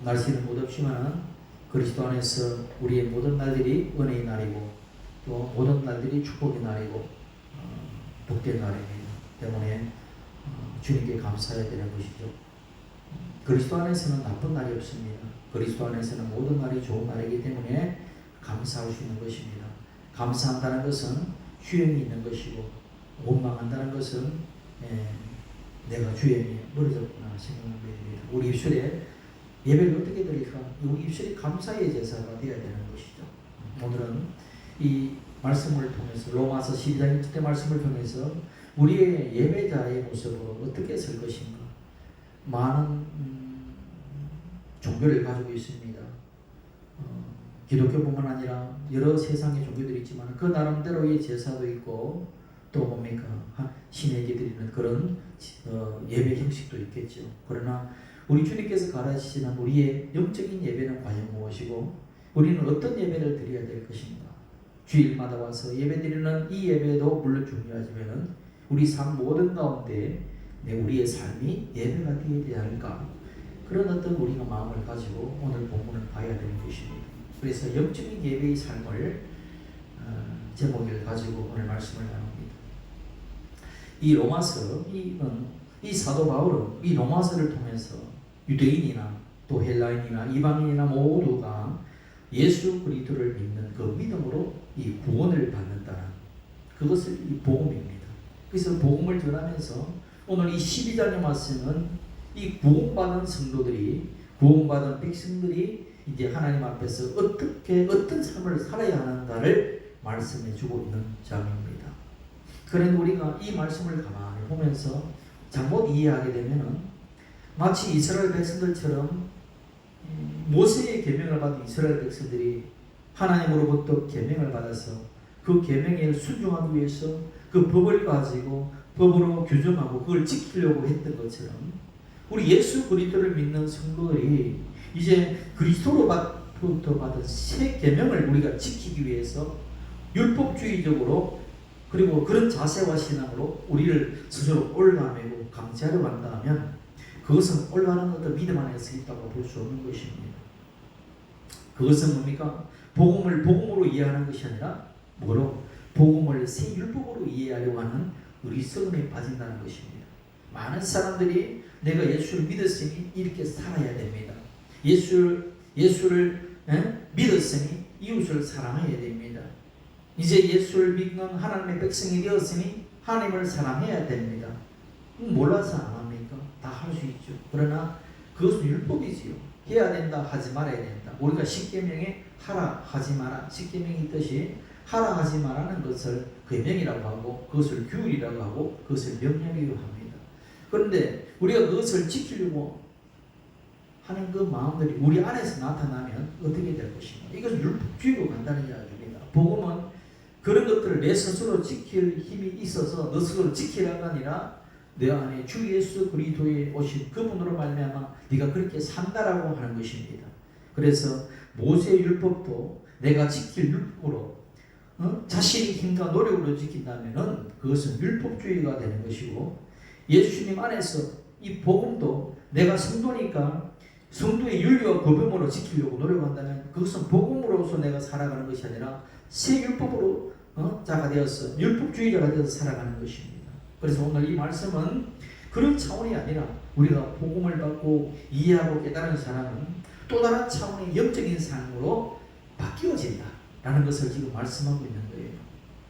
날씨는 무덥지만 그리스도 안에서 우리의 모든 날들이 은혜의 날이고 또 모든 날들이 축복의 날이고 복된 날입니다. 때문에 주님께 감사해야 되는 것이죠. 그리스도 안에서는 나쁜 날이 없습니다. 그리스도 안에서는 모든 날이 좋은 날이기 때문에 감사할 수 있는 것입니다. 감사한다는 것은 주연이 있는 것이고 원망한다는 것은 내가 주연이 멀어졌구나 생각하는 것입니다. 우리 입술에 예배를 어떻게 드릴까? 우리 입술이 감사의 제사가 되어야 되는 것이죠. 오늘은 이 말씀을 통해서 로마서 12장 1절 말씀을 통해서 우리의 예배자의 모습으로 어떻게 설 것인가? 많은 종교를 가지고 있습니다. 기독교뿐만 아니라 여러 세상의 종교들이 있지만 그 나름대로의 제사도 있고 또 뭡니까? 신에게 드리는 그런 예배 형식도 있겠죠. 그러나 우리 주님께서 가르치시는 우리의 영적인 예배는 과연 무엇이고 우리는 어떤 예배를 드려야 될 것인가? 주일마다 와서 예배 드리는 이 예배도 물론 중요하지만 우리 삶 모든 가운데 우리의 삶이 예배가 되어야 할까? 그런 어떤 우리가 마음을 가지고 오늘 본문을 봐야 되는 것입니다. 그래서 영적인 예배의 삶을 제목을 가지고 오늘 말씀을 나눕니다. 이 로마서, 이 사도 바울은 이 로마서를 통해서 유대인이나 또 헬라인이나 이방인이나 모두가 예수 그리스도를 믿는 그 믿음으로 이 구원을 받는다는 그것을 이 복음입니다. 그래서 복음을 전하면서 오늘 이 12장의 말씀은 이 구원받은 성도들이 구원받은 백성들이 이제 하나님 앞에서 어떤 삶을 살아야 하는가를 말씀해 주고 있는 장입니다. 그런데 우리가 이 말씀을 가만히 보면서 잘못 이해하게 되면은 마치 이스라엘 백성들처럼 모세의 계명을 받은 이스라엘 백성들이 하나님으로부터 계명을 받아서 그 계명에 순종하기 위해서 그 법을 가지고 법으로 규정하고 그걸 지키려고 했던 것처럼 우리 예수 그리스도를 믿는 성도들이 이제 그리스도로부터 받은 새 계명을 우리가 지키기 위해서 율법주의적으로 그리고 그런 자세와 신앙으로 우리를 스스로 올라매고 강제하려고 한다면 그것은 올바른 어떤 믿음 안에서 있다고 볼 수 없는 것입니다. 그것은 뭡니까? 복음으로 이해하는 것이 아니라 뭐로? 복음을 새 율법으로 이해하려고 하는 어리석음에 빠진다는 것입니다. 많은 사람들이 내가 예수를 믿었으니 이렇게 살아야 됩니다. 예수를 믿었으니 이웃을 사랑해야 됩니다. 이제 예수를 믿는 하나님의 백성이 되었으니 하나님을 사랑해야 됩니다. 몰라서 안 합니까? 다 할 수 있죠. 그러나 그것은 율법이지요. 해야 된다, 하지 말아야 된다. 우리가 십계명에 하라, 하지 마라. 십계명이 있듯이 하라, 하지 말라는 것을 계명이라고 하고 그것을 규율이라고 하고 그것을 명령이라고 합니다. 그런데 우리가 그것을 지키려고 하는 그 마음들이 우리 안에서 나타나면 어떻게 될 것인가? 이것은 율법주의로 간다는 이야기입니다. 복음은 그런 것들을 내 스스로 지킬 힘이 있어서 너 스스로 지키라가 아니라 내 안에 주 예수 그리스도에 오신 그분으로 말미암아 네가 그렇게 산다라고 하는 것입니다. 그래서 모세의 율법도 내가 지킬 율법으로 자신의 힘과 노력으로 지킨다면은 그것은 율법주의가 되는 것이고 예수님 안에서 이 복음도 내가 성도니까 성도의 윤리와 규범으로 지키려고 노력한다면 그것은 복음으로서 내가 살아가는 것이 아니라 새 율법으로 자가 되어서 율법주의자가 되어서 살아가는 것입니다. 그래서 오늘 이 말씀은 그런 차원이 아니라 우리가 복음을 받고 이해하고 깨달은 사람은 또 다른 차원의 영적인 삶으로 바뀌어진다라는 것을 지금 말씀하고 있는 거예요.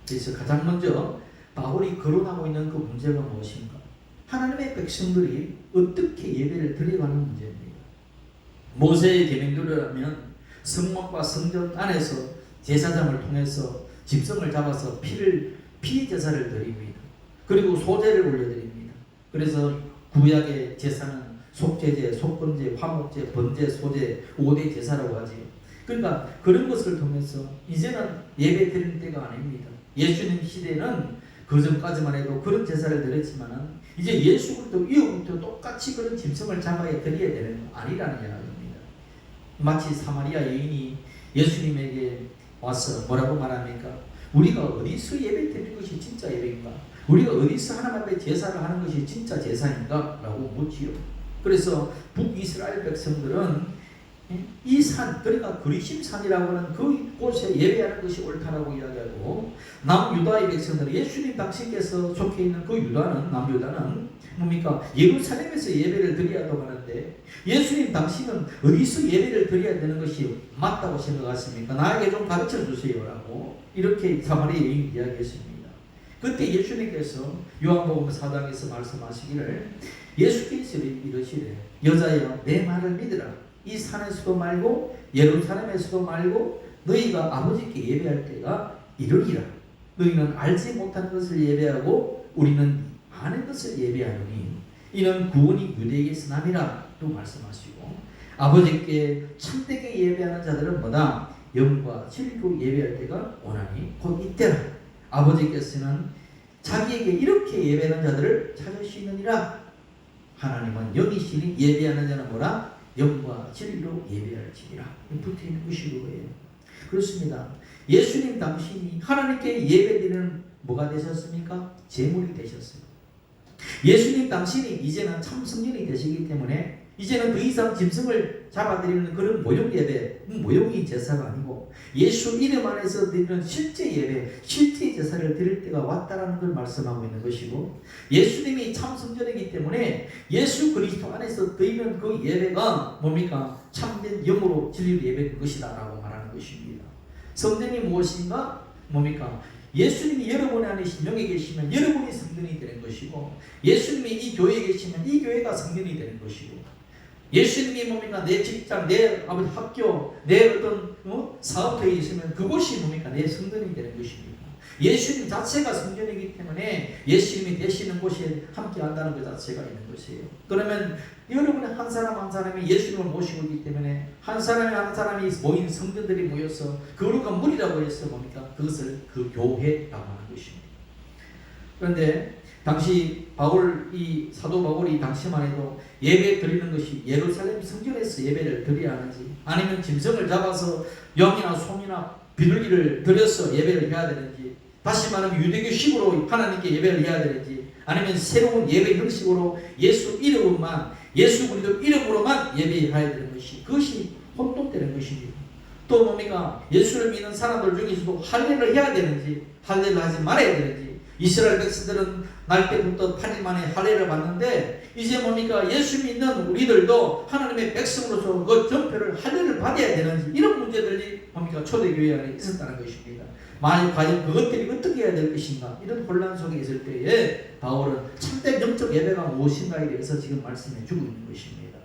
그래서 가장 먼저 바울이 거론하고 있는 그 문제가 무엇인가? 하나님의 백성들이 어떻게 예배를 드려가는 문제입니다. 모세의 계명대로라면 성막과 성전 안에서 제사장을 통해서 짐승을 잡아서 피 제사를 드립니다. 그리고 소제를 올려드립니다. 그래서 구약의 제사는 속제제, 속건제, 화목제, 번제, 소제, 5대 제사라고 하지. 그러니까 그런 것을 통해서 이제는 예배 드리는 때가 아닙니다. 예수님 시대는 그 전까지만 해도 그런 제사를 드렸지만은 이제 예수 그리스도 이후부터 똑같이 그런 짐승을 잡아야 드려야 되는 거 아니라는 이야기입니다. 마치 사마리아 여인이 예수님에게 와서 뭐라고 말합니까? 우리가 어디서 예배 드리는 것이 진짜 예배인가? 우리가 어디서 하나님 앞에 제사를 하는 것이 진짜 제사인가? 라고 묻지요. 그래서 북이스라엘 백성들은 이 산, 그러니까 그리심산이라고 하는 그곳에 예배하는 것이 옳다라고 이야기하고, 남유다의 백성들은 예수님 당신께서 속해 있는 그 유다는, 남유다는 뭡니까? 예루살렘에서 예배를 드려야 한다고 하는데, 예수님 당신은 어디서 예배를 드려야 되는 것이 맞다고 생각하십니까? 나에게 좀 가르쳐 주세요라고 이렇게 사마리아 여인이 이야기했습니다. 그때 예수님께서 요한복음 4장에서 말씀하시기를, 예수께서 이러시래, 여자여 내 말을 믿으라. 이 산에서도 말고 예루살렘에서도 말고 너희가 아버지께 예배할 때가 이르리라. 너희는 알지 못하는 것을 예배하고 우리는 아는 것을 예배하노니 이는 구원이 유대에게서 남이라 또 말씀하시고, 아버지께 참되게 예배하는 자들은 뭐다? 영과 진리로 예배할 때가 오나니 곧 이때라. 아버지께서는 자기에게 이렇게 예배하는 자들을 찾으시느니라. 하나님은 영이시니 예배하는 자는 뭐라? 영과 진리로 예배할지니라. 붙어있는 것이 그거예요. 그렇습니다. 예수님 당신이 하나님께 예배드리는 뭐가 되셨습니까? 제물이 되셨어요. 예수님 당신이 이제는 참 성전이 되시기 때문에 이제는 더 이상 짐승을 잡아드리는 그런 모욕 예배, 모욕이 제사가 아니고 예수 이름 안에서 드리는 실제 예배, 실제 제사를 드릴 때가 왔다라는 걸 말씀하고 있는 것이고, 예수님이 참 성전이기 때문에 예수 그리스도 안에서 드리는 그 예배가 뭡니까? 참된 영으로 진리로 예배된 것이다 라고 말하는 것입니다. 성전이 무엇인가? 뭡니까? 예수님이 여러분 안에 명에 계시면 여러분이 성전이 되는 것이고, 예수님이 이 교회에 계시면 이 교회가 성전이 되는 것이고, 예수님이 뭡니까? 내 직장, 내 학교, 내 어떤 사업터에 있으면 그곳이 뭡니까? 내 성전이 되는 것입니다. 예수님 자체가 성전이기 때문에 예수님이 되시는 곳에 함께 한다는 것 자체가 있는 것이에요. 그러면 여러분의 한 사람 한 사람이 예수님을 모시고 있기 때문에 한 사람이 한 사람이 모인 성전들이 모여서 거룩한 무리라고 해서 뭡니까? 그것을 그 교회라고 하는 것입니다. 그런데 당시 이 사도 바울이 당시만 해도 예배 드리는 것이 예루살렘 성전에서 예배를 드려야 하는지, 아니면 짐승을 잡아서 영이나 송이나 비둘기를 들여서 예배를 해야 되는지, 다시 말하면 유대교식으로 하나님께 예배를 해야 되는지, 아니면 새로운 예배 형식으로 예수 이름으로만, 예수 그리스도 이름으로만 예배해야 되는 것이, 그것이 혼돈되는 것입니다. 또 뭡니까? 예수를 믿는 사람들 중에서도 할례를 해야 되는지 할례를 하지 말아야 되는지, 이스라엘 백성들은 날 때부터 8일 만에 할례를 받는데 이제 뭡니까? 예수 믿는 우리들도 하나님의 백성으로서 그 전표를 할례를 받아야 되는지, 이런 문제들이 뭡니까? 초대교회 안에 있었다는 것입니다. 만약 과연 그것들이 어떻게 해야 될 것인가, 이런 혼란 속에 있을 때에 바울은 참된 영적 예배가 무엇인가에 대해서 지금 말씀해 주고 있는 것입니다.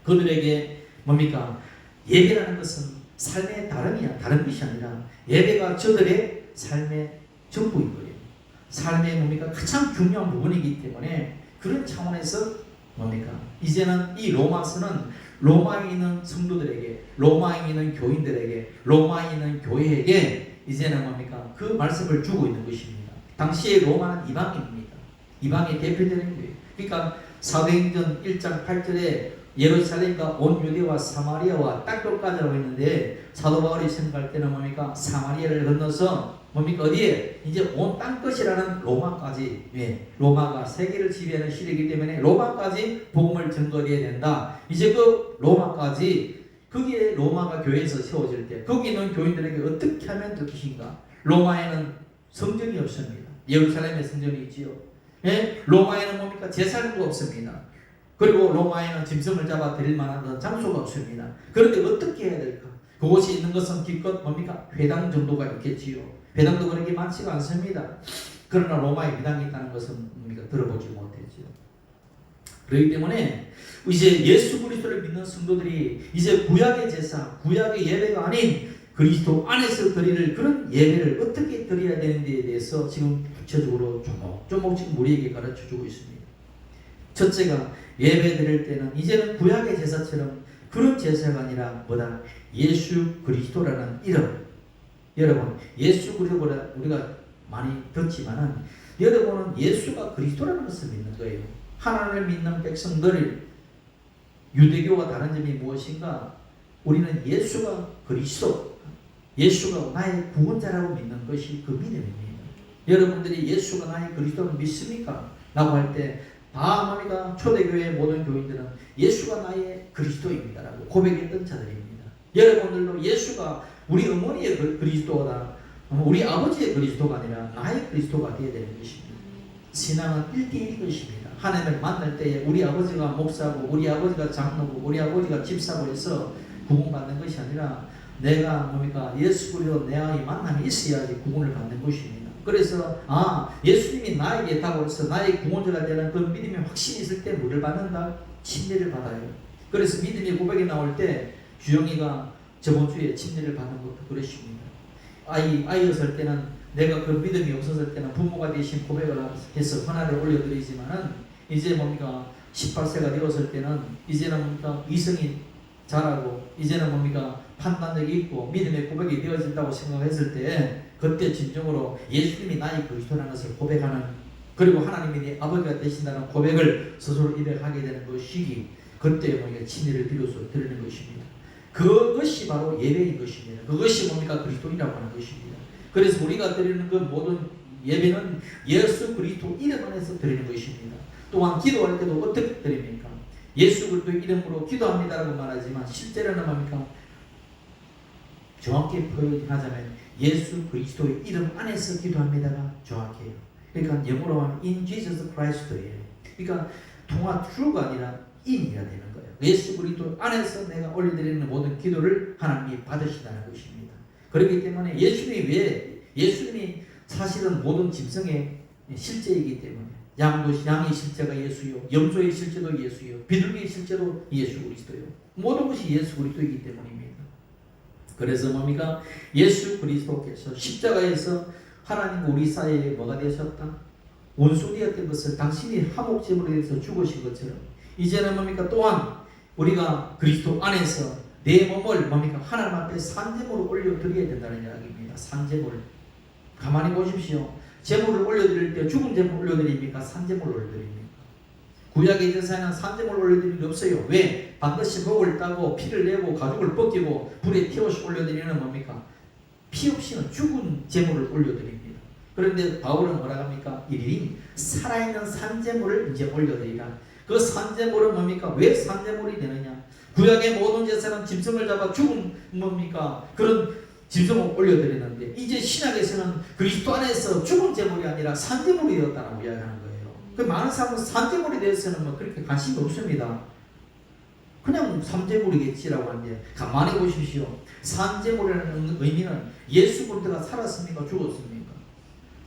그들에게 뭡니까? 예배라는 것은 삶의 다른 것이 아니라 예배가 저들의 삶의 전부인 거예요. 삶의 뭡니까? 가장 중요한 부분이기 때문에 그런 차원에서 뭡니까? 이제는 이 로마서는 로마에 있는 성도들에게, 로마에 있는 교인들에게, 로마에 있는 교회에게 이제는 뭡니까? 그 말씀을 주고 있는 것입니다. 당시에 로마는 이방인입니다. 이방이 대표되는 거예요. 그러니까 사도행전 1장 8절에 예루살렘과 온 유대와 사마리아와 땅끝까지라고 했는데, 사도 바울이 생각할 때는 뭡니까? 사마리아를 건너서 뭡니까? 어디에? 이제 온 땅끝이라는 로마까지, 로마가 세계를 지배하는 시대이기 때문에 로마까지 복음을 전거해야 된다. 이제 그 로마까지, 거기에 로마가 교회에서 세워질 때 거기 있는 교인들에게 어떻게 하면 될 것인가? 로마에는 성전이 없습니다. 예루살렘에 성전이 있지요. 로마에는 뭡니까? 제사장도 없습니다. 그리고 로마에는 짐승을 잡아 드릴 만한 장소가 없습니다. 그런데 어떻게 해야 될까? 그곳이 있는 것은 기껏 뭡니까? 회당 정도가 있겠지요. 회당도 그렇게 많지가 않습니다. 그러나 로마에 회당이 있다는 것은 뭡니까? 들어보지 못했지요. 그렇기 때문에 이제 예수 그리스도를 믿는 성도들이 이제 구약의 제사, 구약의 예배가 아닌 그리스도 안에서 드리는 그런 예배를 어떻게 드려야 되는지에 대해서 지금 구체적으로 조목조목 지금 우리에게 가르쳐주고 있습니다. 첫째가, 예배 드릴 때는 이제는 구약의 제사처럼 그런 제사가 아니라 뭐다? 예수 그리스도라는 이름. 여러분, 예수 그리스도보다 우리가 많이 듣지만은 여러분은 예수가 그리스도라는 것을 믿는 거예요. 하나님을 믿는 백성들, 유대교와 다른 점이 무엇인가? 우리는 예수가 그리스도, 예수가 나의 구원자라고 믿는 것이 그 믿음입니다. 여러분들이 예수가 나의 그리스도를 믿습니까? 라고 할 때 다 뭡니까? 초대교회 모든 교인들은 예수가 나의 그리스도입니다라고 고백했던 자들입니다. 여러분들도 예수가 우리 어머니의 그리스도다, 우리 아버지의 그리스도가 아니라 나의 그리스도가 되어야 되는 것입니다. 신앙은 1대1인 것입니다. 하나님을 만날 때에 우리 아버지가 목사고 우리 아버지가 장로고 우리 아버지가 집사고 해서 구원받는 것이 아니라 내가 뭡니까? 예수 그리스도 내와의 만남이 있어야지 구원을 받는 것입니다. 그래서 예수님이 나에게 다가와서 나의 구원자가 되는 그 믿음의 확신이 있을 때 뭐를 받는다? 침례를 받아요. 그래서 믿음의 고백이 나올 때 주영이가 저번 주에 침례를 받는 것도 그렇습니다. 아이였을 때는 내가 그 믿음이 없었을 때는 부모가 대신 고백을 해서 헌화를 올려드리지만은 이제 뭡니까? 18세가 되었을 때는 이제는 뭡니까? 이성이 자라고 이제는 뭡니까? 판단력이 있고 믿음의 고백이 되어진다고 생각했을 때 그때 진정으로 예수님이 나의 그리스도라는 것을 고백하는, 그리고 하나님이 내 아버지가 되신다는 고백을 스스로 입에 하게 되는 것이기 그때 뭡니까? 침례를 비로소 드리는 것입니다. 그것이 바로 예배인 것입니다. 그것이 뭡니까? 그리스도인이라고 하는 것입니다. 그래서 우리가 드리는 그 모든 예배는 예수 그리스도 이름 안에서 드리는 것입니다. 또한 기도할 때도 어떻게 드립니까? 예수 그리스도 이름으로 기도합니다라고 말하지만 실제로는 뭡니까? 정확히 표현하자면 예수 그리스도의 이름 안에서 기도합니다가 정확해요. 그러니까 영어로 하면 in Jesus Christ예요. 그러니까 통화 true가 아니라 in이라 되는 거예요. 예수 그리스도 안에서 내가 올려드리는 모든 기도를 하나님이 받으신다는 것입니다. 그렇기 때문에 예수님이 사실은 모든 짐승의 실제이기 때문에 양의 실제가 예수요, 염소의 실제도 예수요, 비둘기의 실제도 예수 그리스도요. 모든 것이 예수 그리스도이기 때문입니다. 그래서 뭡니까? 예수 그리스도께서 십자가에서 하나님과 우리 사이에 뭐가 되셨다? 원수되었던 것을 당신이 화목제물에 대해서 죽으신 것처럼 이제는 뭡니까? 또한 우리가 그리스도 안에서 내 몸을 뭡니까? 하나님 앞에 산제물로 올려드려야 된다는 이야기입니다. 산제물. 가만히 보십시오. 제물을 올려드릴 때 죽은 제물 올려드립니까? 산제물 올려드립니까? 구약의 제사에는 산제물 올려드리는 게 없어요. 왜? 반드시 목을 따고 피를 내고 가죽을 벗기고 불에 태워서 올려드리는 뭡니까? 피 없이는 죽은 제물을 올려드립니다. 그런데 바울은 뭐라 합니까? 이리 살아있는 산제물을 이제 올려드리라. 그 산제물은 뭡니까? 왜 산제물이 되느냐? 구약의 모든 제사는 짐승을 잡아 죽은 뭡니까? 그런 짐승을 올려드리는데 이제 신약에서는 그리스도 안에서 죽은 제물이 아니라 산제물이 되었다고 이야기하는 거예요. 그 많은 사람은 산제물에 대해서는 뭐 그렇게 관심이 없습니다. 그냥 산제물이겠지라고 하는데 가만히 보십시오. 산제물이라는 의미는 예수 그리스도가 살았습니까? 죽었습니까?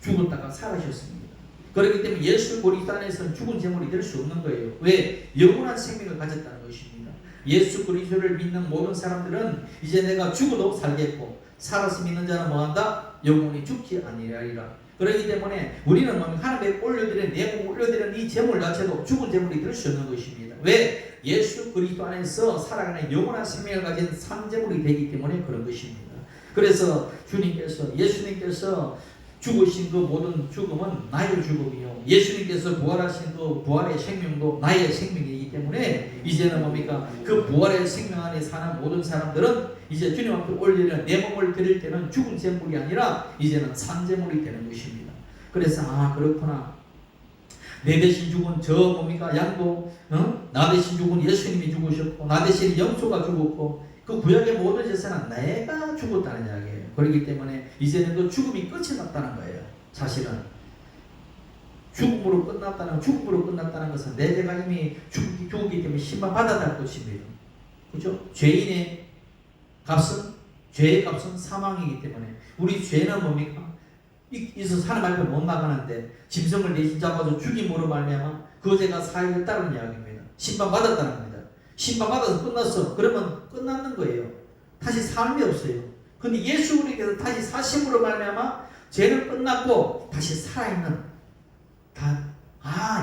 죽었다가 살아셨습니다. 그렇기 때문에 예수 그리스도 안에서는 죽은 제물이 될 수 없는 거예요. 왜? 영원한 생명을 가졌다는 것입니다. 예수 그리스도를 믿는 모든 사람들은 이제 내가 죽어도 살겠고 살아서 믿는 자는 뭐한다? 영원히 죽지 아니하리라. 그렇기 때문에 우리는 하나님께 올려드리는 내몸 올려드리는 이 제물 자체도 죽은 제물이 될 수 없는 것입니다. 왜? 예수 그리스도 안에서 살아가는 영원한 생명을 가진 산제물이 되기 때문에 그런 것입니다. 그래서 예수님께서 죽으신 그 모든 죽음은 나의 죽음이요, 예수님께서 부활하신 그 부활의 생명도 나의 생명이기 때문에 이제는 뭡니까? 그 부활의 생명 안에 사는 모든 사람들은 이제 주님 앞에 올리는 내 몸을 드릴 때는 죽은 제물이 아니라 이제는 산제물이 되는 것입니다. 그래서 그렇구나. 내 대신 죽은 저 뭡니까? 양도 나 대신 죽은 예수님이 죽으셨고 나 대신 염소가 죽었고 그 구약의 모든 제사는 내가 죽었다는 이야기예요. 그렇기 때문에 이제는 그 죽음이 끝이 났다는 거예요. 사실은 죽음으로 끝났다는 것은 내 죄가 이미 죽었기 때문에 심판받았다는 것입니다. 그렇죠? 죄의 값은 사망이기 때문에 우리 죄는 뭡니까? 있어서 하나님 앞에 못 나가는데 짐승을 대신 잡아서 죽임으로 말미암아 그 죄가 사해졌다는 이야기입니다. 심판받았다는 겁니다. 심판받아서 끝났어. 그러면 끝났는 거예요. 다시 삶이 없어요. 근데 예수 그리스도께서 다시 사심으로 말미암아 죄는 끝났고 다시 살아있는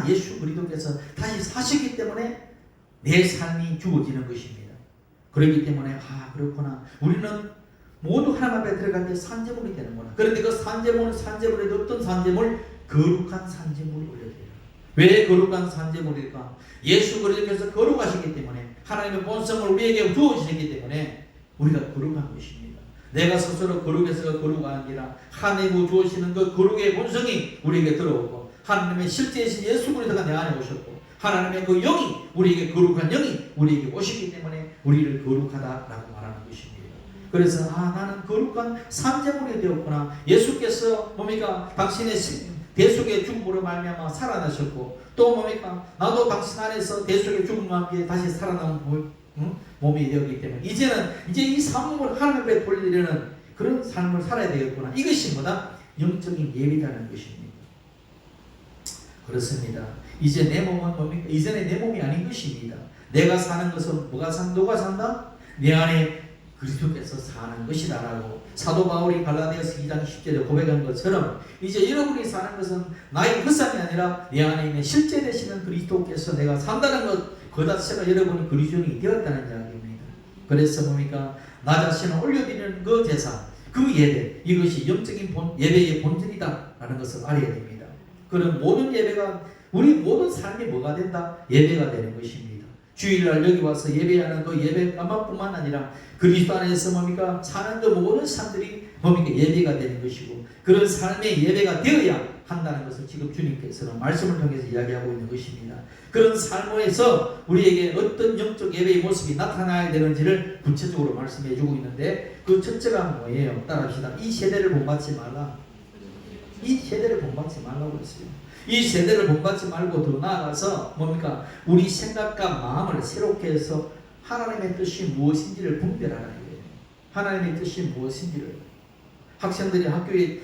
예수 그리스도께서 다시 사시기 때문에 내 삶이 주어지는 것입니다. 그렇기 때문에 그렇구나. 우리는 모두 하나님 앞에 들어갈 때 산제물이 되는구나. 그런데 그 산제물에 어떤 산제물? 거룩한 산제물이 올려져요. 왜 거룩한 산제물일까? 예수 그리스도께서 거룩하시기 때문에 하나님의 본성을 우리에게 주어지기 때문에 우리가 거룩한 것입니다. 내가 스스로 거룩해서 거룩이 아니라 하나님이 주어지는 그 거룩의 본성이 우리에게 들어오고 하나님의 실제이신 예수 그리스도가 내 안에 오셨고 하나님의 그 영이, 우리에게 거룩한 영이 우리에게 오시기 때문에 우리를 거룩하다라고 말하는 것입니다. 그래서 나는 거룩한 산재물이 되었구나. 예수께서 뭡니까? 당신의 대속의 죽음으로 말미암아 살아나셨고, 또 뭡니까? 나도 당신 안에서 대속의 죽음과 함께 다시 살아난 몸이 되었기 때문에 이제 이 삶을 하나님 앞에 돌리려는 그런 삶을 살아야 되겠구나. 이것이 뭐다? 영적인 예비라는 것입니다. 그렇습니다. 이제 내 몸은 뭡니까? 이전에 내 몸이 아닌 것입니다. 내가 사는 것은 누가 산다? 내 안에 그리스도께서 사는 것이다 라고 사도 바울이 갈라디아서 2장 10절에 고백한 것처럼 이제 여러분이 사는 것은 나의 헛산이 아니라 내 안에 있는 실제 되시는 그리스도께서 내가 산다는 것, 그 자체가 여러분이 그리스도인이 되었다는 이야기입니다. 그래서 뭡니까? 나 자신을 올려드리는 그 제사, 그 예배, 이것이 영적인 예배의 본질이다 라는 것을 알아야 됩니다. 그런 모든 예배가, 우리 모든 삶이 뭐가 된다? 예배가 되는 것입니다. 주일날 여기 와서 예배하는 그 예배뿐만 아니라 그리스도 안에서 뭡니까? 사는 그 모든 사람들이 뭡니까? 예배가 되는 것이고, 그런 삶의 예배가 되어야 한다는 것을 지금 주님께서는 말씀을 통해서 이야기하고 있는 것입니다. 그런 삶에서 우리에게 어떤 영적 예배의 모습이 나타나야 되는지를 구체적으로 말씀해 주고 있는데, 그 첫째가 뭐예요? 따라합시다. 이 세대를 본받지 말라. 이 세대를 본받지 말라고 했어요. 이 세대를 본받지 말고 더 나아가서 뭡니까? 우리 생각과 마음을 새롭게 해서 하나님의 뜻이 무엇인지를 분별하라 이거예요. 하나님의 뜻이 무엇인지를. 학생들이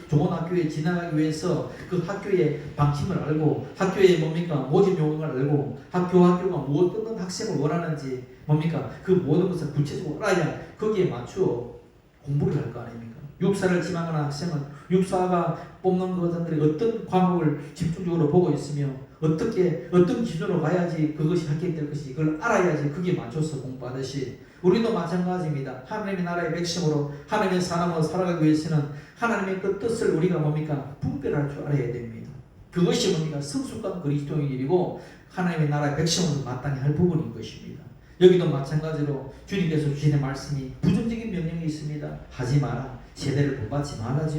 좋은 학교에 진학하기 위해서 그 학교의 방침을 알고, 학교의 뭡니까? 모집 요강을 알고, 학교가 어떤 학생을 원하는지 뭡니까? 그 모든 것을 구체적으로 알아야 거기에 맞추어 공부를 할 거 아닙니까? 육사를 지망하는 학생은 육사가 뽑는 것들이 어떤 과목을 집중적으로 보고 있으며 어떤 기준으로 가야지 그것이 합격될 것인지 그걸 알아야지 그게 맞춰서 공부하듯이 우리도 마찬가지입니다. 하나님의 나라의 백성으로 하나님의 사람으로 살아가기 위해서는 하나님의 그 뜻을 우리가 뭡니까? 분별할 줄 알아야 됩니다. 그것이 뭡니까? 성숙한 그리스도의 일이고 하나님의 나라의 백성으로 마땅히 할 부분인 것입니다. 여기도 마찬가지로 주님께서 주시는 말씀이 부정적인 명령이 있습니다. 하지 마라. 세대를 본받지 말라죠.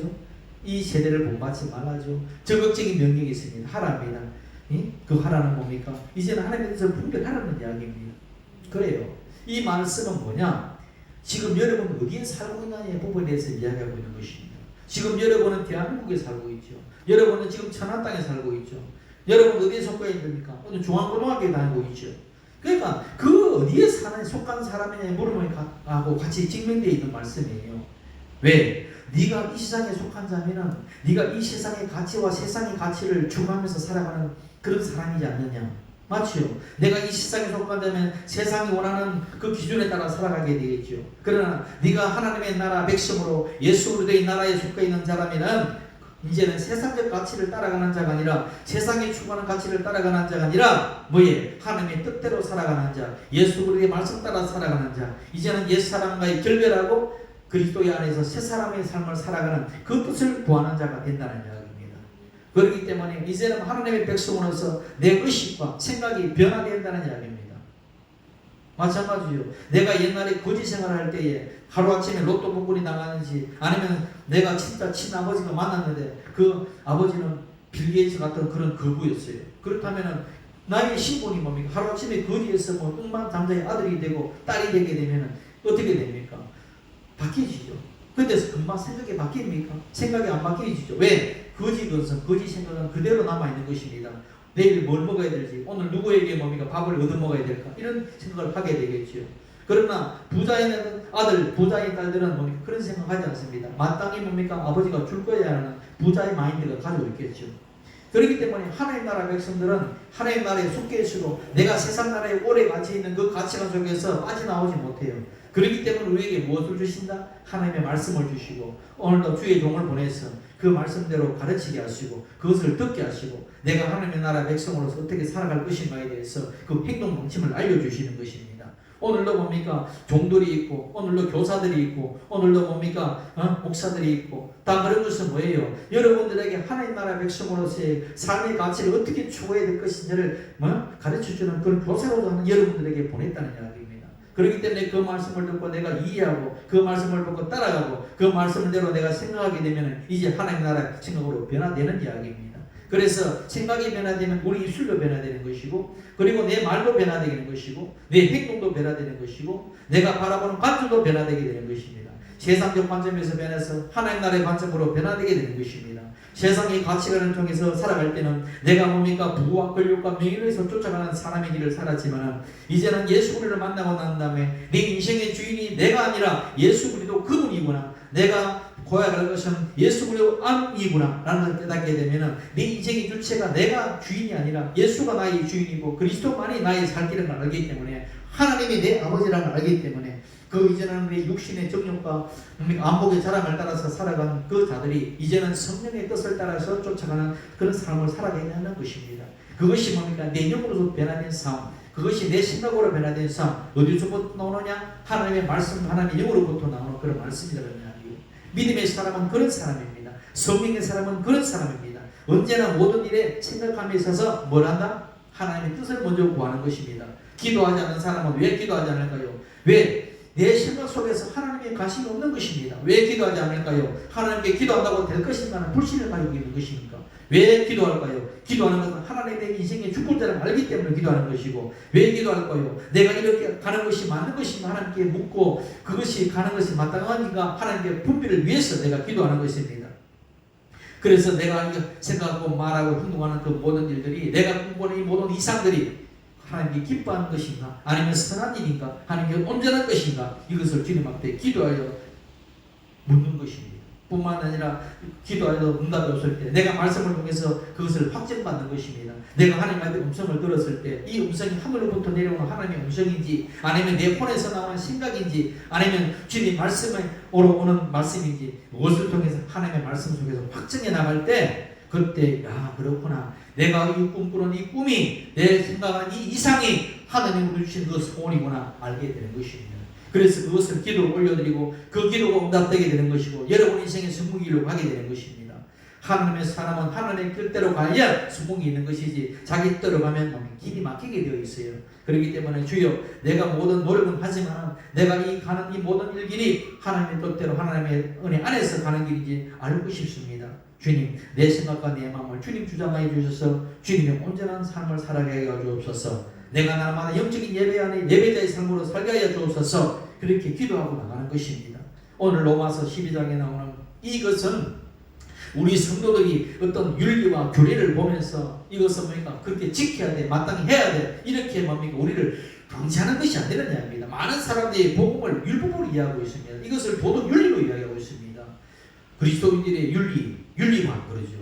이 세대를 본받지 말라죠. 적극적인 명령이 있습니다. 하랍니다. 그 하라는 뭡니까? 이제는 하나님의 뜻을 분별하라는 이야기입니다. 그래요. 이 말씀은 뭐냐? 지금 여러분 어디에 살고 있느냐의 부분에 대해서 이야기하고 있는 것입니다. 지금 여러분은 대한민국에 살고 있죠. 여러분은 지금 천안 땅에 살고 있죠. 여러분 어디에 속해 있습니까? 오늘 중앙고등학교에 다니고 있죠. 그러니까 그 어디에 속한 사람이냐 물음을 하고 같이 직면되어 있는 말씀이에요. 왜? 네가 이 세상에 속한 자면은 네가 이 세상의 가치와 세상의 가치를 추구하면서 살아가는 그런 사람이지 않느냐? 맞죠? 내가 이 세상에 속한다면 세상이 원하는 그 기준에 따라 살아가게 되겠죠. 그러나 네가 하나님의 나라 백성으로 예수 그리스도의 나라에 속해 있는 자라면은 이제는 세상적 가치를 따라가는 자가 아니라 세상이 추구하는 가치를 따라가는 자가 아니라 뭐예? 하나님의 뜻대로 살아가는 자, 예수 그리스도의 말씀 따라 살아가는 자, 이제는 옛 사람과의 결별하고 그리스도의 안에서 새 사람의 삶을 살아가는 그 뜻을 구하는 자가 된다는 이야기입니다. 그렇기 때문에 이제는 하나님의 백성으로서 내 의식과 생각이 변화된다는 이야기입니다. 마찬가지요. 내가 옛날에 거지 생활할 때에 하루아침에 로또 복권이 나가는지 아니면 내가 진짜 친아버지가 만났는데 그 아버지는 빌 게이츠 같은 그런 거부였어요. 그렇다면 나의 신분이 뭡니까? 하루아침에 거지에서 뭐億万장자의 아들이 되고 딸이 되게 되면 어떻게 됩니까? 바뀌어지죠. 그때서 금방 생각이 바뀝니까? 생각이 안 바뀌어지죠. 왜? 거지 생각은 그대로 남아있는 것입니다. 내일 뭘 먹어야 될지, 오늘 누구에게 뭡니까? 밥을 얻어 먹어야 될까? 이런 생각을 하게 되겠죠. 그러나 부자의 아들, 부자의 딸들은 뭡니까? 그런 생각하지 않습니다. 마땅히 뭡니까? 아버지가 줄 거야 하는 부자의 마인드가 가지고 있겠죠. 그렇기 때문에 하나님 나라 백성들은 하나님 나라에 속해 있어도 내가 세상 나라에 오래 갇혀 있는 그 가치관 속에서 빠져나오지 못해요. 그렇기 때문에 우리에게 무엇을 주신다? 하나님의 말씀을 주시고 오늘도 주의 종을 보내서 그 말씀대로 가르치게 하시고 그것을 듣게 하시고 내가 하나님의 나라 백성으로서 어떻게 살아갈 것인가에 대해서 그 행동 방침을 알려주시는 것입니다. 오늘도 뭡니까? 종들이 있고 오늘도 교사들이 있고 오늘도 뭡니까? 목사들이 있고 다 그런 것은 뭐예요? 여러분들에게 하나님 나라 백성으로서의 삶의 가치를 어떻게 추구해야 될 것인지를 가르쳐주는 그런 교사로도 하는 여러분들에게 보냈다는 이야기입니다. 그렇기 때문에 그 말씀을 듣고 내가 이해하고 그 말씀을 듣고 따라가고 그 말씀대로 내가 생각하게 되면 이제 하나님 나라 생각으로 변화되는 이야기입니다. 그래서 생각이 변화되면 우리 입술도 변화되는 것이고, 그리고 내 말도 변화되는 것이고, 내 행동도 변화되는 것이고, 내가 바라보는 관점도 변화되게 되는 것입니다. 세상적 관점에서 변해서 하나님 나라의 관점으로 변화되게 되는 것입니다. 세상의 가치관을 통해서 살아갈 때는 내가 뭡니까? 부와 권력과 명예를 위해서 쫓아가는 사람의 길을 살았지만, 이제는 예수 그리스도를 만나고 난 다음에 내 인생의 주인이 내가 아니라 예수 그리스도 그분이구나, 내가 고약할 것은 예수 그리스도 암이구나 라는 걸 깨닫게 되면 내 인생의 주체가 내가 주인이 아니라 예수가 나의 주인이고 그리스도만이 나의 살 길을 알기 때문에, 하나님이 내 아버지라는 걸 알기 때문에, 그 이제는 내 육신의 정욕과 안목의 자랑을 따라서 살아가는 그 자들이 이제는 성령의 뜻을 따라서 쫓아가는 그런 삶을 살아가야 하는 것입니다. 그것이 뭡니까? 내 영으로서 변화된 삶, 그것이 내 생각으로 변화된 삶. 어디서부터 나오느냐? 하나님의 말씀, 하나님의 영으로부터 나오는 그런 말씀이라는 이야기예요. 믿음의 사람은 그런 사람입니다. 성령의 사람은 그런 사람입니다. 언제나 모든 일에 생각함에 있어서 뭘 한다? 하나님의 뜻을 먼저 구하는 것입니다. 기도하지 않는 사람은 왜 기도하지 않을까요? 왜? 내 생각 속에서 하나님의 관심이 없는 것입니다. 왜 기도하지 않을까요? 하나님께 기도한다고 될 것인가 하는 불신을 가지고 있는 것입니까? 왜 기도할까요? 기도하는 것은 하나님의 인생의 주권자를 알기 때문에 기도하는 것이고, 왜 기도할까요? 내가 이렇게 가는 것이 맞는 것인가 하나님께 묻고, 그것이 가는 것이 마땅한가 하나님께 분별을 위해서 내가 기도하는 것입니다. 그래서 내가 생각하고 말하고 행동하는 그 모든 일들이, 내가 꿈꾸는 이 모든 이상들이 하나님께 기뻐하는 것인가, 아니면 선한 일인가, 하나님께 온전한 것인가, 이것을 주님 앞에 기도하여 묻는 것입니다. 뿐만 아니라 기도하여 응답이 없을 때 내가 말씀을 통해서 그것을 확증받는 것입니다. 내가 하나님의 음성을 들었을 때 이 음성이 하늘로부터 내려오는 하나님의 음성인지, 아니면 내 혼에서 나오는 생각인지, 아니면 주님 말씀으로 오는 말씀인지, 무엇을 통해서 하나님의 말씀 속에서 확증해 나갈 때, 그때 야 그렇구나, 내가 이 꿈꾸는 이 꿈이, 내 생각하는 이 이상이 하나님으로 주신 그 소원이구나 알게 되는 것입니다. 그래서 그것을 기도로 올려드리고 그 기도가 응답되게 되는 것이고, 여러분 인생의 성공길로 가게 되는 것입니다. 하나님의 사람은 하나님의 뜻대로 가야 성공이 있는 것이지, 자기 뜻대로 가면 길이 막히게 되어 있어요. 그렇기 때문에 주여, 내가 모든 노력은 하지만 내가 가는 이 모든 일길이 하나님의 뜻대로 하나님의 은혜 안에서 가는 길인지 알고 싶습니다. 주님, 내 생각과 내 마음을 주님 주장하여 주셔서 주님의 온전한 삶을 살아가게 하여 주옵소서. 내가 날마다 영적인 예배 안에 예배자의 삶으로 살게 하여 주옵소서. 그렇게 기도하고 나가는 것입니다. 오늘 로마서 12장에 나오는 이것은 우리 성도들이 어떤 윤리와 교리를 보면서 이것은 뭡니까? 그렇게 지켜야 돼, 마땅히 해야 돼, 이렇게 뭡니까? 우리를 강제하는 것이 안 되는 이야기입니다. 많은 사람들이 복음을 율법으로 이해하고 있습니다. 이것을 보통 윤리로 이야기하고 있습니다. 그리스도인들의 윤리관 그러죠.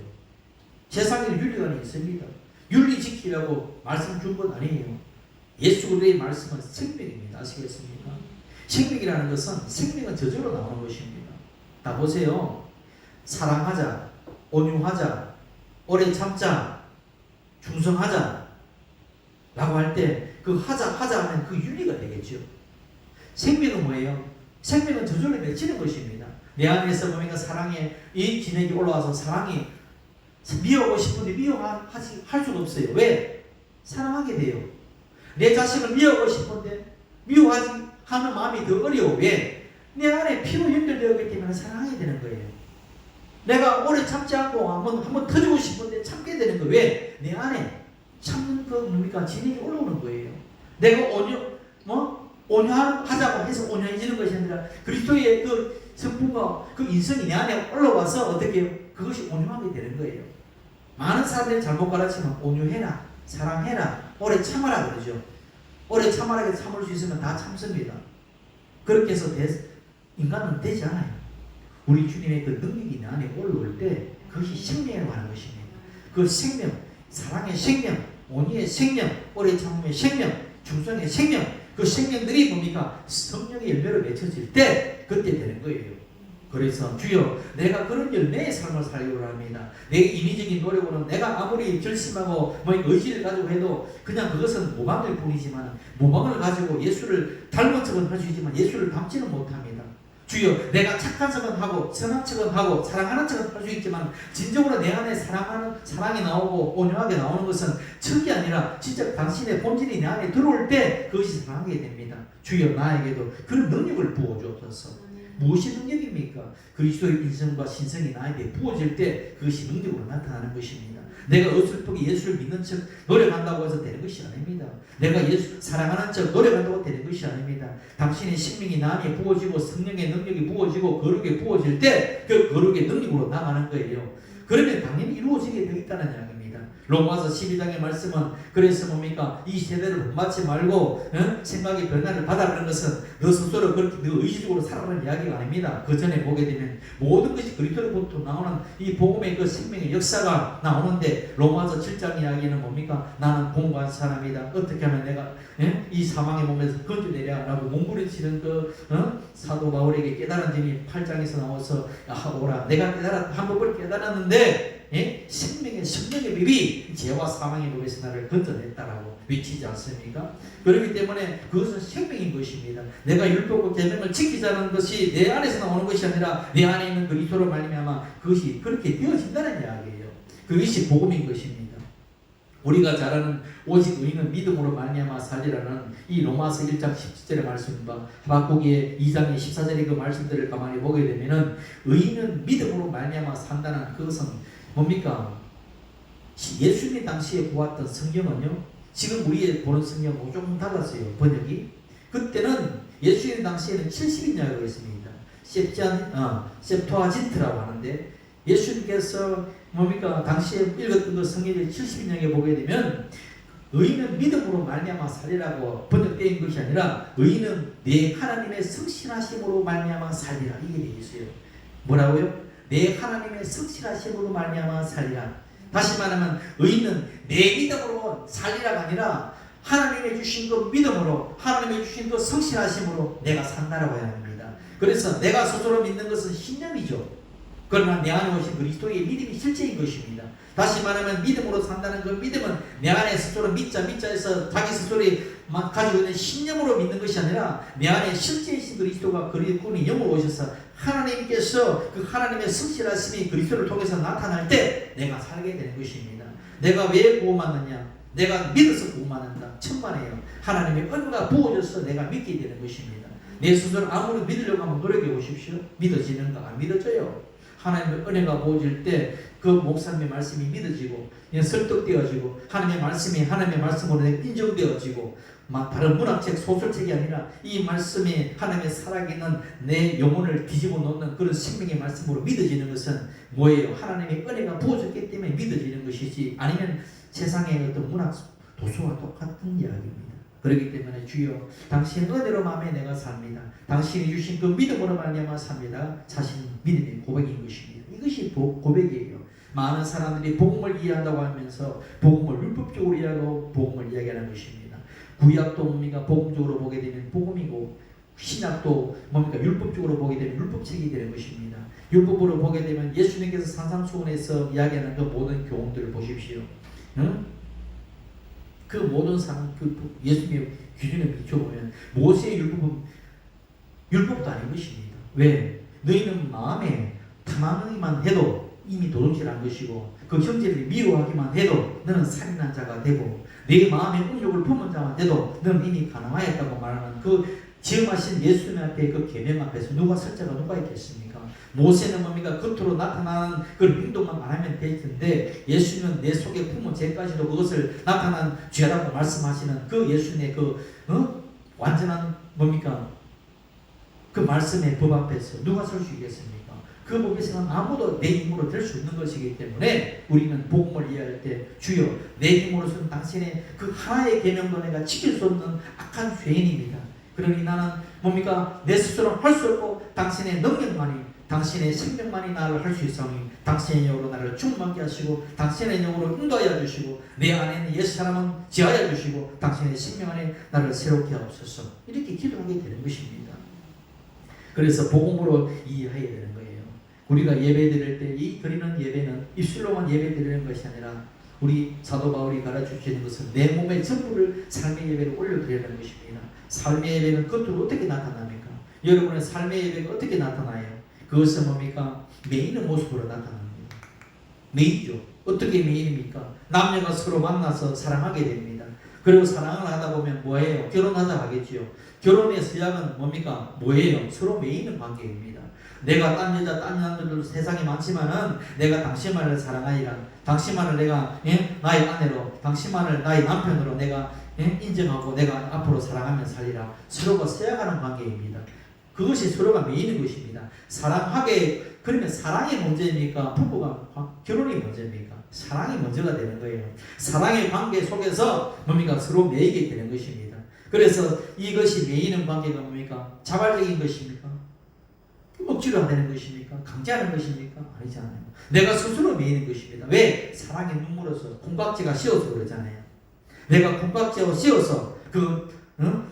세상에는 윤리관이 있습니다. 윤리 지키려고 말씀 준 건 아니에요. 예수 그리스도의 말씀은 생명입니다. 아시겠습니까? 생명이라는 것은, 생명은 저절로 나오는 것입니다. 다 보세요. 사랑하자, 온유하자, 오래 참자, 충성하자 라고 할 때 그 하자 하면 그 윤리가 되겠죠. 생명은 뭐예요? 생명은 저절로 맺히는 것입니다. 내 안에서 뭡니까? 사랑의 이 진액이 올라와서 사랑이 미워하고 싶은데 미워할 수가 없어요. 왜? 사랑하게 돼요. 내 자식을 미워하고 싶은데 미워하지 하는 마음이 더 어려워. 왜? 내 안에 피로 연결되었기 때문에 사랑하게 되는 거예요. 내가 오래 참지 않고 한번 터지고 싶은데 참게 되는 거예요. 왜? 내 안에 참는 그 뭡니까? 진액이 올라오는 거예요. 내가 온유하자고 해서 온유해지는 것이 아니라 그리스도의 그 성품과 그 인성이 내 안에 올라와서 어떻게 그것이 온유하게 되는 거예요. 많은 사람들이 잘못 가르치면 온유해라, 사랑해라, 오래 참아라 그러죠. 오래 참아라 참을 수 있으면 다 참습니다. 그렇게 해서 인간은 되지 않아요. 우리 주님의 그 능력이 내 안에 올라올 때 그것이 생명이라고 하는 것입니다. 그 생명, 사랑의 생명, 온유의 생명, 오래 참음의 생명, 충성의 생명, 그 생명들이 뭡니까? 성령의 열매로 맺혀질 때 그때 되는 거예요. 그래서 주여, 내가 그런 열매의 삶을 살려고 합니다. 내 인위적인 노력으로는 내가 아무리 결심하고 의지를 가지고 해도 그냥 그것은 모방일 뿐이지만, 모방을 가지고 예수를 닮은 척은 할 수 있지만 예수를 닮지는 못합니다. 주여, 내가 착한 척은 하고 선한 척은 하고 사랑하는 척은 할 수 있지만 진정으로 내 안에 사랑이 나오고 온유하게 나오는 것은 척이 아니라 진짜 당신의 본질이 내 안에 들어올 때 그것이 사랑하게 됩니다. 주여, 나에게도 그런 능력을 부어주옵소서. 무엇이 능력입니까? 그리스도의 인성과 신성이 나에게 부어질 때 그것이 능력으로 나타나는 것입니다. 내가 어설프게 예수를 믿는 척 노력한다고 해서 되는 것이 아닙니다. 내가 예수 사랑하는 척 노력한다고 되는 것이 아닙니다. 당신의 생명이 나에 부어지고 성령의 능력이 부어지고 거룩이 부어질 때 그 거룩의 능력으로 나가는 거예요. 그러면 당연히 이루어지게 되어 있다는 이야기입니다. 로마서 12장의 말씀은 그래서 뭡니까? 이 세대를 본받지 말고 생각의 변화를 받아라는 것은 너 스스로 그렇게 너 의지적으로 살아가는 이야기가 아닙니다. 그 전에 보게 되면 모든 것이 그리스도로부터 나오는 이 복음의 그 생명의 역사가 나오는데 로마서 7장 이야기는 뭡니까? 나는 공부한 사람이다. 어떻게 하면 내가 이 사망의 몸에서 건져내랴 라고 몸부림치는 그 사도 바울에게 깨달은 점이 8장에서 나와서 오라 내가 깨달았다 한 법을 깨달았는데 생명의 성령의 법이 죄와 사망의 법에서 나를 건져냈다라고 외치지 않습니까? 그렇기 때문에 그것은 생명인 것입니다. 내가 율법과 계명을 지키자는 것이 내 안에서 나오는 것이 아니라 내 안에 있는 그리스도로 말미암아 그것이 그렇게 되어진다는 이야기예요. 그것이 복음인 것입니다. 우리가 잘 아는 오직 의인은 믿음으로 말미암아 살리라는 이 로마서 1장 17절의 말씀과 하박국의 2장의 14절의 그 말씀들을 가만히 보게 되면은 의인은 믿음으로 말미암아 산다는 그것은 뭡니까? 예수님 당시에 보았던 성경은요, 지금 우리의 보는 성경하고 조금 달랐어요. 번역이. 그때는 예수님 당시에는 70인자가 있습니다. septuagint라고 하는데 예수님께서 뭡니까? 당시에 읽었던 그 성경을 70인자에 보게 되면 의인은 믿음으로 말미암아 살리라고 번역된 것이 아니라 의인은 내 하나님의 성실하심으로 말미암아 살리라 이게 되어 있어요. 뭐라고요? 내 하나님의 성실하심으로 말미암아 살리라. 다시 말하면 의인은 내 믿음으로 살리라가 아니라 하나님의 주신 그 믿음으로 하나님의 주신 그 성실하심으로 내가 산다라고 해야 합니다. 그래서 내가 스스로 믿는 것은 신념이죠. 그러나 내 안에 오신 그리스도의 믿음이 실제인 것입니다. 다시 말하면 믿음으로 산다는 그 믿음은 내 안에 스스로 믿자에서 자기 스스로 가지고 있는 신념으로 믿는 것이 아니라 내 안에 실제이신 그리스도가 그리스도의 영으로 오셔서 하나님께서 그 하나님의 성실하심이 그리스도를 통해서 나타날 때 내가 살게 되는 것입니다. 내가 왜 구원받느냐? 내가 믿어서 구원받는다. 천만에요. 하나님의 은혜가 부어져서 내가 믿게 되는 것입니다. 내 스스로 아무리 믿으려고 하면 노력해 보십시오. 믿어지는가? 안 믿어져요. 하나님의 은혜가 부어질 때 그 목사님의 말씀이 믿어지고 설득되어지고 하나님의 말씀이 하나님의 말씀으로 인정되어지고 막 다른 문학책 소설책이 아니라 이 말씀이 하나님의 살아있는 내 영혼을 뒤집어 놓는 그런 생명의 말씀으로 믿어지는 것은 뭐예요? 하나님의 은혜가 부어졌기 때문에 믿어지는 것이지 아니면 세상의 어떤 문학 도서와 똑같은 이야기입니다. 그렇기 때문에 주여 당신 은혜로 마음에 내가 삽니다. 당신이 주신 그 믿음으로 말미암아 삽니다. 자신 믿음의 고백인 것입니다. 이것이 고백이에요. 많은 사람들이 복음을 이해한다고 하면서 복음을 율법적으로 이해하고 복음을 이야기하는 것입니다. 구약도 뭡니까? 복음적으로 보게 되면 복음이고 신약도 뭡니까? 율법적으로 보게 되면 율법책이 되는 것입니다. 율법으로 보게 되면 예수님께서 산상수훈에서 이야기하는 그 모든 교훈들을 보십시오. 응? 그 모든 그 예수님의 기준에 비춰보면 모세의 율법도 아닌 것입니다. 왜? 너희는 마음에 탐하기만 해도 이미 도둑질한 것이고 그 형제를 미워하기만 해도 너는 살인한 자가 되고 내 마음에 은욕을 품은 자만 돼도 너는 이미 가난하였다고 말하는 그 지음하신 예수님 앞에 그 계명 앞에서 누가 설 자가 누가 있겠습니까? 모세는 뭡니까? 겉으로 나타나는 그 행동만 말하면 될 텐데 예수님은 내 속에 품은 죄까지도 그것을 나타난 죄라고 말씀하시는 그 예수님의 완전한 뭡니까? 그 말씀의 법 앞에서 누가 설 수 있겠습니까? 그 법에서는 아무도 내 힘으로 될 수 없는 것이기 때문에 우리는 복음을 이해할 때 주여 내 힘으로서는 당신의 그 하나의 계명도 내가 지킬 수 없는 악한 죄인입니다. 그러니 나는 뭡니까? 내 스스로 할 수 없고 당신의 능력만이 당신의 생명만이 나를 할 수 있사오니 당신의 영으로 나를 충만케 하시고 당신의 영으로 인도하여 주시고 내 안에 있는 옛사람은 지하여 주시고 당신의 생명 안에 나를 새롭게 하옵소서 이렇게 기도하게 되는 것입니다. 그래서 복음으로 이해해야 되는 거예요. 우리가 예배 드릴 때 이 드리는 예배는 입술로만 예배 드리는 것이 아니라 우리 사도 바울이 가르쳐주시는 것은 내 몸의 전부를 삶의 예배로 올려드리는 것입니다. 삶의 예배는 겉으로 어떻게 나타납니까? 여러분의 삶의 예배가 어떻게 나타나요? 그것은 뭡니까? 메인의 모습으로 나타납니다. 메인이죠. 어떻게 메인입니까? 남녀가 서로 만나서 사랑하게 됩니다. 그리고 사랑을 하다 보면 뭐예요? 결혼하자 하겠지요. 결혼의 서약은 뭡니까? 뭐예요? 서로 매이는 관계입니다. 내가 딴 여자, 딴 남자들도 세상에 많지만은 내가 당신만을 사랑하리라. 당신만을 내가 나의 아내로, 당신만을 나의 남편으로 내가 인정하고 내가 앞으로 사랑하며 살리라. 서로가 서약하는 관계입니다. 그것이 서로가 매이는 것입니다. 사랑하게, 그러면 사랑이 문제입니까? 부부가 결혼이 문제입니까? 사랑이 먼저가 되는 거예요. 사랑의 관계 속에서 뭡니까? 서로 매이게 되는 것입니다. 그래서 이것이 매이는 관계가 뭡니까? 자발적인 것입니까? 억지로 되는 것입니까? 강제하는 것입니까? 아니지 않아요. 내가 스스로 매이는 것입니다. 왜? 사랑의 눈물로서 콩깍지가 씌어서 그러잖아요. 내가 콩깍지가 씌어서 그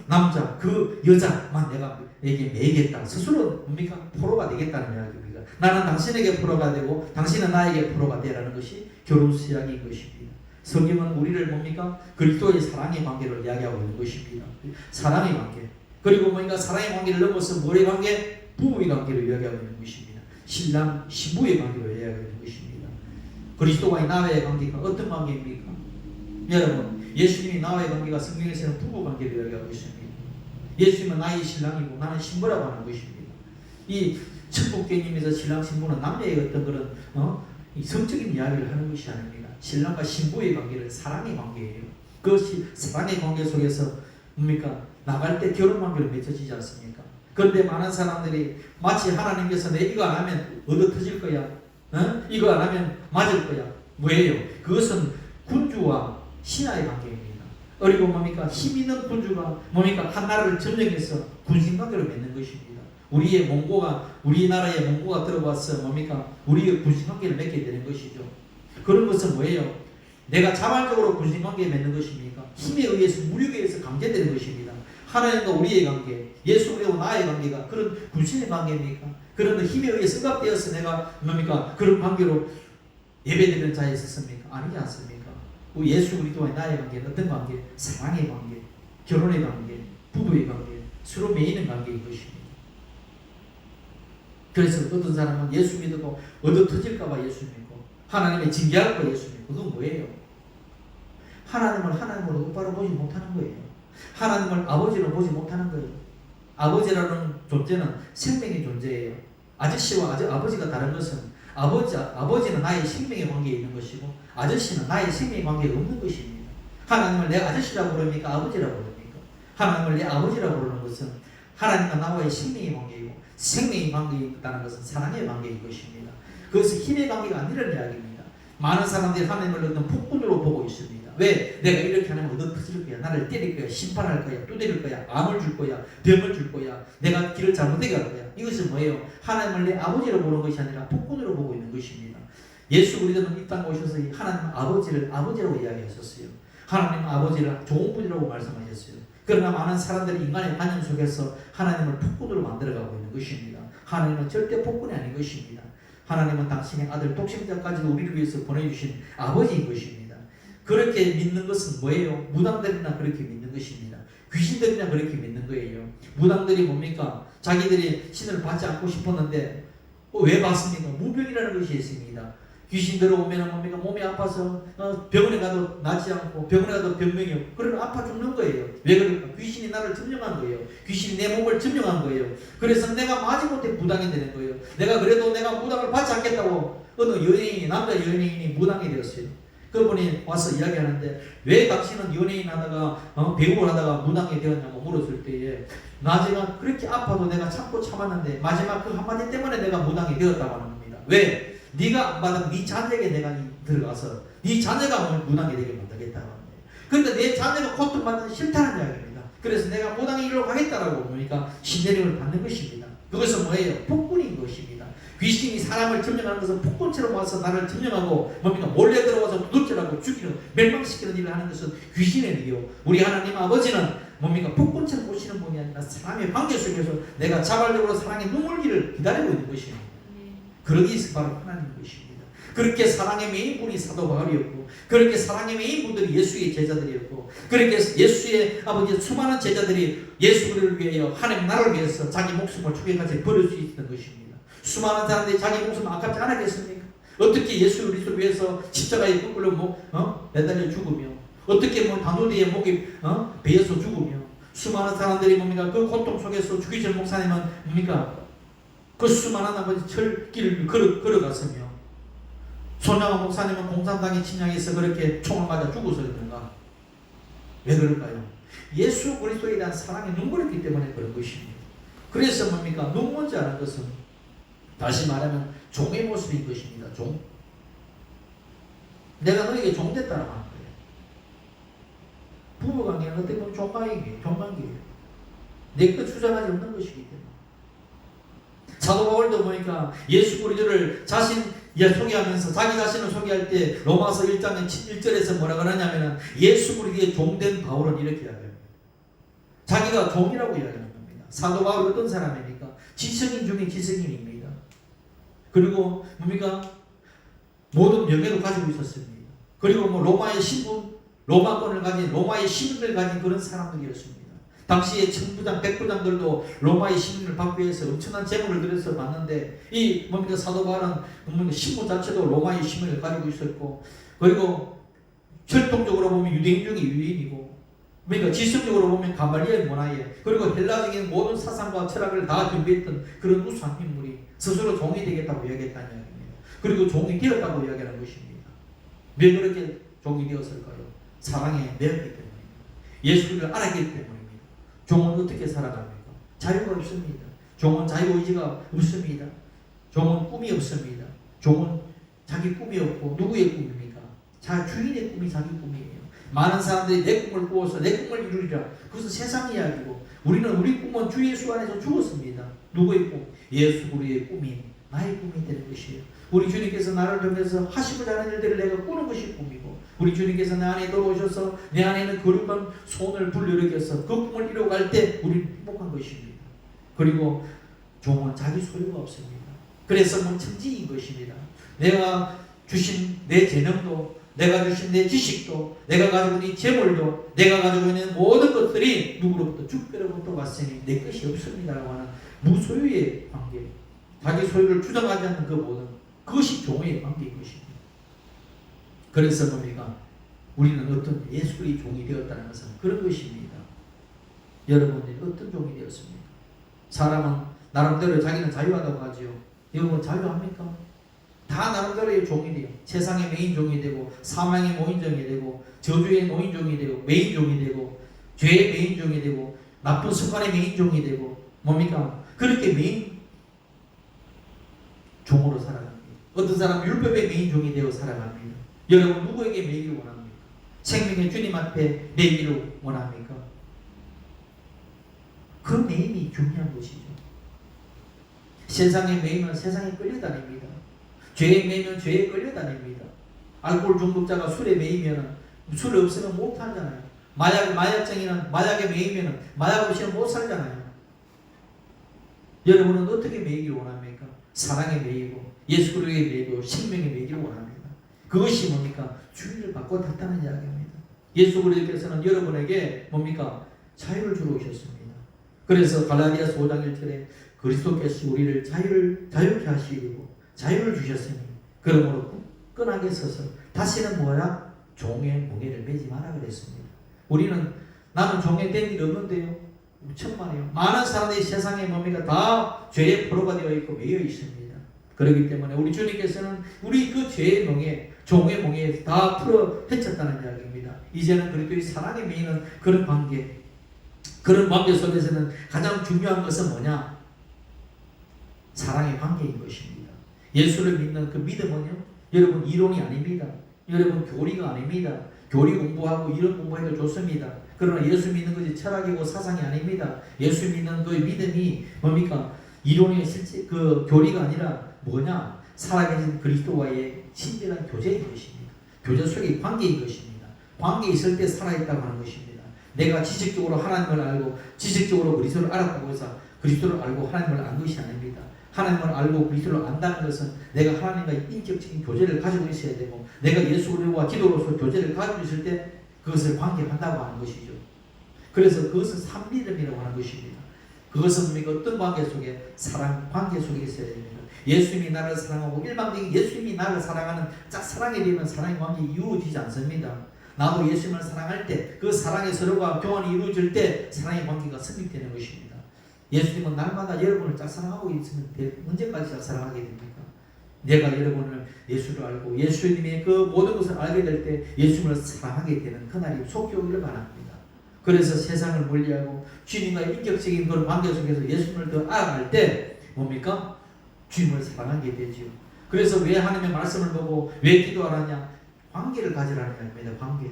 남자, 그 여자만 내가 에게 매이겠다. 스스로 뭡니까? 포로가 되겠다는 이야기입니다. 나는 당신에게 포로가 되고 당신은 나에게 포로가 되라는 것이 결혼 수약인 것입니다. 성경은 우리를 뭡니까? 그리스도의 사랑의 관계를 이야기하고 있는 것입니다. 사랑의 관계. 그리고 뭡니까? 사랑의 관계를 넘어서 뭐의 관계? 부부의 관계를 이야기하고 있는 것입니다. 신랑, 신부의 관계를 이야기하고 있는 것입니다. 그리스도와의 나와의 관계가 어떤 관계입니까? 여러분, 예수님이 나와의 관계가 성경에서는 부부 관계를 이야기하고 있습니다. 예수님은 나의 신랑이고 나는 신부라고 하는 것입니다. 이 천국개념에서 신랑, 신부는 남녀의 어떤 그런 이 성적인 이야기를 하는 것이 아닙니다. 신랑과 신부의 관계는 사랑의 관계예요. 그것이 사랑의 관계 속에서 뭡니까? 나갈 때 결혼 관계로 맺어지지 않습니까? 그런데 많은 사람들이 마치 하나님께서 내 이거 안 하면 얻어 터질 거야. 이거 안 하면 맞을 거야. 뭐예요? 그것은 군주와 신하의 관계입니다. 그리고 뭡니까? 힘 있는 군주가 뭡니까? 한 나라를 점령해서 군신 관계로 맺는 것입니다. 우리나라의 몽고가 들어와서 뭡니까? 우리의 군신 관계를 맺게 되는 것이죠. 그런 것은 뭐예요? 내가 자발적으로 군신 관계에 맺는 것입니까? 힘에 의해서, 무력에 의해서 강제되는 것입니다. 하나님과 우리의 관계, 예수 그리스도 나의 관계가 그런 군신의 관계입니까? 그런 힘에 의해 억압되어서 내가 뭡니까? 그런 관계로 예배드리는 자에 있었습니까? 아니지 않습니까? 예수 그리스도와 나의 관계는 어떤 관계? 사랑의 관계, 결혼의 관계, 부부의 관계, 서로 매이는 관계인 것입니다. 그래서 어떤 사람은 예수 믿어도 얻어 터질까봐 예수 믿고 하나님의 징계할까 예수 믿고 그건 뭐예요? 하나님을 하나님으로 똑바로 보지 못하는 거예요. 하나님을 아버지로 보지 못하는 거예요. 아버지라는 존재는 생명의 존재예요. 아저씨와 아버지가 다른 것은 아버지는 나의 생명의 관계에 있는 것이고 아저씨는 나의 생명의 관계에 없는 것입니다. 하나님을 내 아저씨라고 부릅니까? 아버지라고 부릅니까? 하나님을 내 아버지라고 부르는 것은 하나님과 나와의 생명의 관계이고 생명의 관계에 있다는 것은 사랑의 관계인 것입니다. 그것은 힘의 관계가 아니라는 이야기입니다. 많은 사람들이 하나님을 어떤 폭군으로 보고 있습니다. 왜? 내가 이렇게 하면 얻어 터질 거야. 나를 때릴 거야. 심판할 거야. 두드릴 거야. 암을 줄 거야. 병을 줄 거야. 내가 길을 잘못되게 할 거야. 이것은 뭐예요? 하나님을 내 아버지로 보는 것이 아니라 폭군으로 보고 있는 것입니다. 예수 그리스도는 이 땅에 오셔서 하나님 아버지를 아버지라고 이야기하셨어요. 하나님 아버지를 좋은 분이라고 말씀하셨어요. 그러나 많은 사람들이 인간의 관념 속에서 하나님을 폭군으로 만들어가고 있는 것입니다. 하나님은 절대 폭군이 아닌 것입니다. 하나님은 당신의 아들 독생자까지도 우리를 위해서 보내주신 아버지인 것입니다. 그렇게 믿는 것은 뭐예요? 무당들이나 그렇게 믿는 것입니다. 귀신들이나 그렇게 믿는 거예요. 무당들이 뭡니까? 자기들이 신을 받지 않고 싶었는데 왜 받습니까? 무병이라는 것이 있습니다. 귀신 들어오면 뭡니까? 몸이 아파서 병원에 가도 낫지 않고 병원에 가도 병명이 없고 그러면 아파 죽는 거예요. 왜 그럴까? 귀신이 나를 점령한 거예요. 귀신이 내 몸을 점령한 거예요. 그래서 내가 마지못해 무당이 되는 거예요. 내가 그래도 내가 무당을 받지 않겠다고 어느 연예인이 남자 연예인이 무당이 되었어요. 그분이 와서 이야기하는데 왜 당신은 연예인 하다가 배우를 하다가 무당이 되었냐고 물었을 때에 나제가 그렇게 아파도 내가 참고 참았는데 마지막 그 한마디 때문에 내가 무당이 되었다고 하는 겁니다. 왜? 네가 안 받은 네 자녀에게 내가 들어가서 네 자녀가 무당이 되게 만들겠다고 하는 거예요. 그런데 내 자녀가 고통받는 싫다는 이야기입니다. 그래서 내가 무당이 일로 가겠다라고 보니까 신내림을 받는 것입니다. 그것은 뭐예요? 폭군인 것입니다. 귀신이 사람을 점령하는 것은 폭군처럼 와서 나를 점령하고 뭡니까? 몰래 들어와서 두들겨라고 죽이는 멸망시키는 일을 하는 것은 귀신의 일이요. 우리 하나님 아버지는 뭡니까? 폭군처럼 보시는 분이 아니라 사람의 관계 속에서 내가 자발적으로 사랑의 눈물기를 기다리고 있는 것입니다. 그러기 위해서 바로 하나님인 것입니다. 그렇게 사랑의 메인분이 사도 바울이었고 그렇게 사랑의 메인분들이 예수의 제자들이었고 그렇게 예수의 아버지 수많은 제자들이 예수를 위하여 하나님 나라를 위해서 자기 목숨을 죽여까지 버릴 수 있었던 것입니다. 수많은 사람들이 자기 목숨 아깝지 않았겠습니까? 어떻게 예수 그리스도를 위해서 십자가에 꿀꿀로 매달려 죽으며 어떻게 뭐 단도대에 목이 베어서 죽으며 수많은 사람들이 뭡니까? 그 고통 속에서 주기철 목사님은 뭡니까? 그 수많은 아버지 철길을 걸어갔으며 손양원 목사님은 공산당의 침략에서 그렇게 총을 맞아 죽었었는가? 왜 그럴까요? 예수 그리스도에 대한 사랑이 눈물했기 때문에 그런 것입니다. 그래서 뭡니까? 눈물지 않은 것은 다시 말하면 종의 모습인 것입니다. 종. 내가 너에게 종됐다라고 하는 거예요. 부부관계는 어떻게 보면 종관계예요. 내 것 주장하지 않는 것이기 때문에. 사도 바울도 보니까 예수 그리스도를 소개하면서 자기 자신을 소개할 때 로마서 1장 1절에서 뭐라 그러냐면은 예수 그리스도의 종된 바울은 이렇게 이야기합니다. 자기가 종이라고 이야기하는 겁니다. 사도 바울은 어떤 사람입니까? 지성인 중에 지성인입니다. 그리고 뭡니까? 모든 명예도 가지고 있었습니다. 그리고 뭐 로마의 신분, 로마권을 가진 로마의 시민을 가진 그런 사람들이었습니다. 당시에 천부장, 백부장들도 로마의 시민을 받기 위해서 엄청난 재물을 들여서 받는데 이 뭡니까 사도 바울은 신분 자체도 로마의 시민을 가지고 있었고 그리고 철통적으로 보면 유대인 중에 유대인이고 그러니까 지성적으로 보면 가말리엘 문화에 그리고 헬라적인 모든 사상과 철학을 다 준비했던 그런 우수한 인물이 스스로 종이 되겠다고 이야기했다는 이야기입니다. 그리고 종이 되었다고 이야기하는 것입니다. 왜 그렇게 종이 되었을까요? 사랑에 매였기 때문입니다. 예수를 알았기 때문입니다. 종은 어떻게 살아갑니까? 자유가 없습니다. 종은 자유의지가 없습니다. 종은 꿈이 없습니다. 종은 자기 꿈이 없고 누구의 꿈입니까? 주인의 꿈이 자기 꿈이에요. 많은 사람들이 내 꿈을 꾸어서 내 꿈을 이루리라. 그것은 세상 이야기고 우리는 우리 꿈은 주 예수 안에서 죽었습니다. 누구의 꿈? 예수 우리의 꿈이 나의 꿈이 되는 것이에요. 우리 주님께서 나를 통해서 하시고자 하는 일들을 내가 꾸는 것이 꿈이고 우리 주님께서 내 안에 들어오셔서 내 안에 있는 거룩한 소원을 불러일으켜서 그 꿈을 이루어갈 때 우리는 행복한 것입니다. 그리고 종은 자기 소유가 없습니다. 그래서 천지인 것입니다. 내가 주신 내 재능도 내가 주신 내 지식도 내가 가지고 있는 재물도 내가 가지고 있는 모든 것들이 누구로부터 주께로부터 왔으니 내 것이 없습니다라고 하는 무소유의 관계 자기 소유를 주장하지 않는 그 모든 그것이 종의 관계인 것입니다. 그래서 뭡니까? 우리는 어떤 예수의 종이 되었다는 것은 그런 것입니다. 여러분들이 어떤 종이 되었습니까? 사람은 나름대로 자기는 자유하다고 하지요. 여러분 자유합니까? 다 나름대로의 종이 돼요. 세상의 메인종이 되고 사망의 모인종이 되고 저주의 노인종이 되고 메인종이 되고 죄의 메인종이 되고 나쁜 습관의 메인종이 되고 뭡니까? 그렇게 메인 종으로 살아갑니다. 어떤 사람은 율법의 메인종이 되어 살아갑니다. 여러분 누구에게 매이기를 원합니까? 생명의 주님 앞에 매이기를 원합니까? 그 매임이 중요한 것이죠. 세상에 매이면 세상에 끌려다닙니다. 죄에 매이면 죄에 끌려다닙니다. 알코올 중독자가 술에 매이면 술 없으면 못 살잖아요. 마약쟁이는 마약에 매이면 마약 없이는 못 살잖아요. 여러분은 어떻게 매이기를 원합니까? 사랑에 매이고 예수 그리스도에 매이고 생명에 매이기를 원합니다. 그것이 뭡니까? 주인을 바꿔 탔다는 이야기입니다. 예수 그리스도께서는 여러분에게 뭡니까? 자유를 주러 오셨습니다. 그래서 갈라디아서 5장 1절에 그리스도께서 우리를 자유케 하시고 자유를 주셨으니 그러므로 굳건하게 서서 다시는 뭐라? 종의 멍에를 매지 마라 그랬습니다. 우리는 나는 종에 된 일 없는데요. 천만에요. 많은 사람들이 세상에 뭡니까? 다 죄의 포로가 되어 있고 매여 있습니다. 그렇기 때문에 우리 주님께서는 우리 그 죄의 멍에 종의 멍에 다 풀어 헤쳤다는 이야기입니다. 이제는 그리스도의 사랑에 매이는 그런 관계 속에서는 가장 중요한 것은 뭐냐? 사랑의 관계인 것입니다. 예수를 믿는 그 믿음은요, 여러분 이론이 아닙니다. 여러분 교리가 아닙니다. 교리 공부하고 이론 공부해도 좋습니다. 그러나 예수 믿는 것이 철학이고 사상이 아닙니다. 예수 믿는 그 믿음이 뭡니까? 이론의 실제 그 교리가 아니라 뭐냐? 살아계신 그리스도와의 친밀한 교제인 것입니다. 교제 속의 관계인 것입니다. 관계에 있을 때 살아있다고 하는 것입니다. 내가 지식적으로 하나님을 알고 지식적으로 그리스도를 알았다고 해서 그리스도를 알고 하나님을 안 것이 아닙니다. 하나님을 알고 그리스도를 안다는 것은 내가 하나님과 인격적인 교제를 가지고 있어야 되고 내가 예수 그리스도와 기도로서 교제를 가지고 있을 때 그것을 관계한다고 하는 것이죠. 그래서 그것은 삼리름이라고 하는 것입니다. 그것은 뭡니까? 어떤 관계 속에? 사랑 관계 속에 있어야 됩니다. 예수님이 나를 사랑하고 일방적인 예수님이 나를 사랑하는 짝사랑이 되면 사랑의 관계 이루어지지 않습니다. 나도 예수님을 사랑할 때 그 사랑의 서로가 교환이 이루어질 때 사랑의 관계가 성립되는 것입니다. 예수님은 날마다 여러분을 짝사랑하고 있으면 언제까지 짝사랑하게 됩니까? 내가 여러분을 예수를 알고 예수님의 그 모든 것을 알게 될 때 예수님을 사랑하게 되는 그날이 속히 오기를 바랍니다. 그래서 세상을 멀리하고 주님과의 인격적인 그런 관계 속에서 예수님을 더 알아갈 때 뭡니까? 주님을 사랑하게 되지요. 그래서 왜 하나님의 말씀을 보고 왜 기도하느냐? 관계를 가지라는 겁니다. 관계.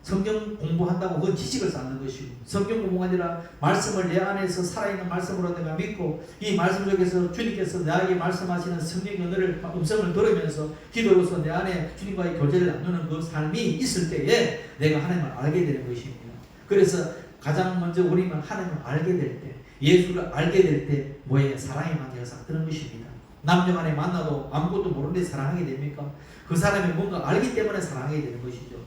성경 공부한다고 그건 지식을 쌓는 것이고, 성경 공부가 아니라 말씀을 내 안에서 살아있는 말씀으로 내가 믿고 이 말씀 속에서 주님께서 나에게 말씀하시는 성령의 은혜를 음성을 들으면서 기도로서 내 안에 주님과의 교제를 나누는 그 삶이 있을 때에 내가 하나님을 알게 되는 것입니다. 그래서 가장 먼저 우리는 하나님을 알게 될 때, 예수를 알게 될 때 뭐예요? 사랑의 관계가 싹 드는 것입니다. 남녀 간에 만나도 아무것도 모르는데 사랑하게 됩니까? 그 사람이 뭔가 알기 때문에 사랑하게 되는 것이죠.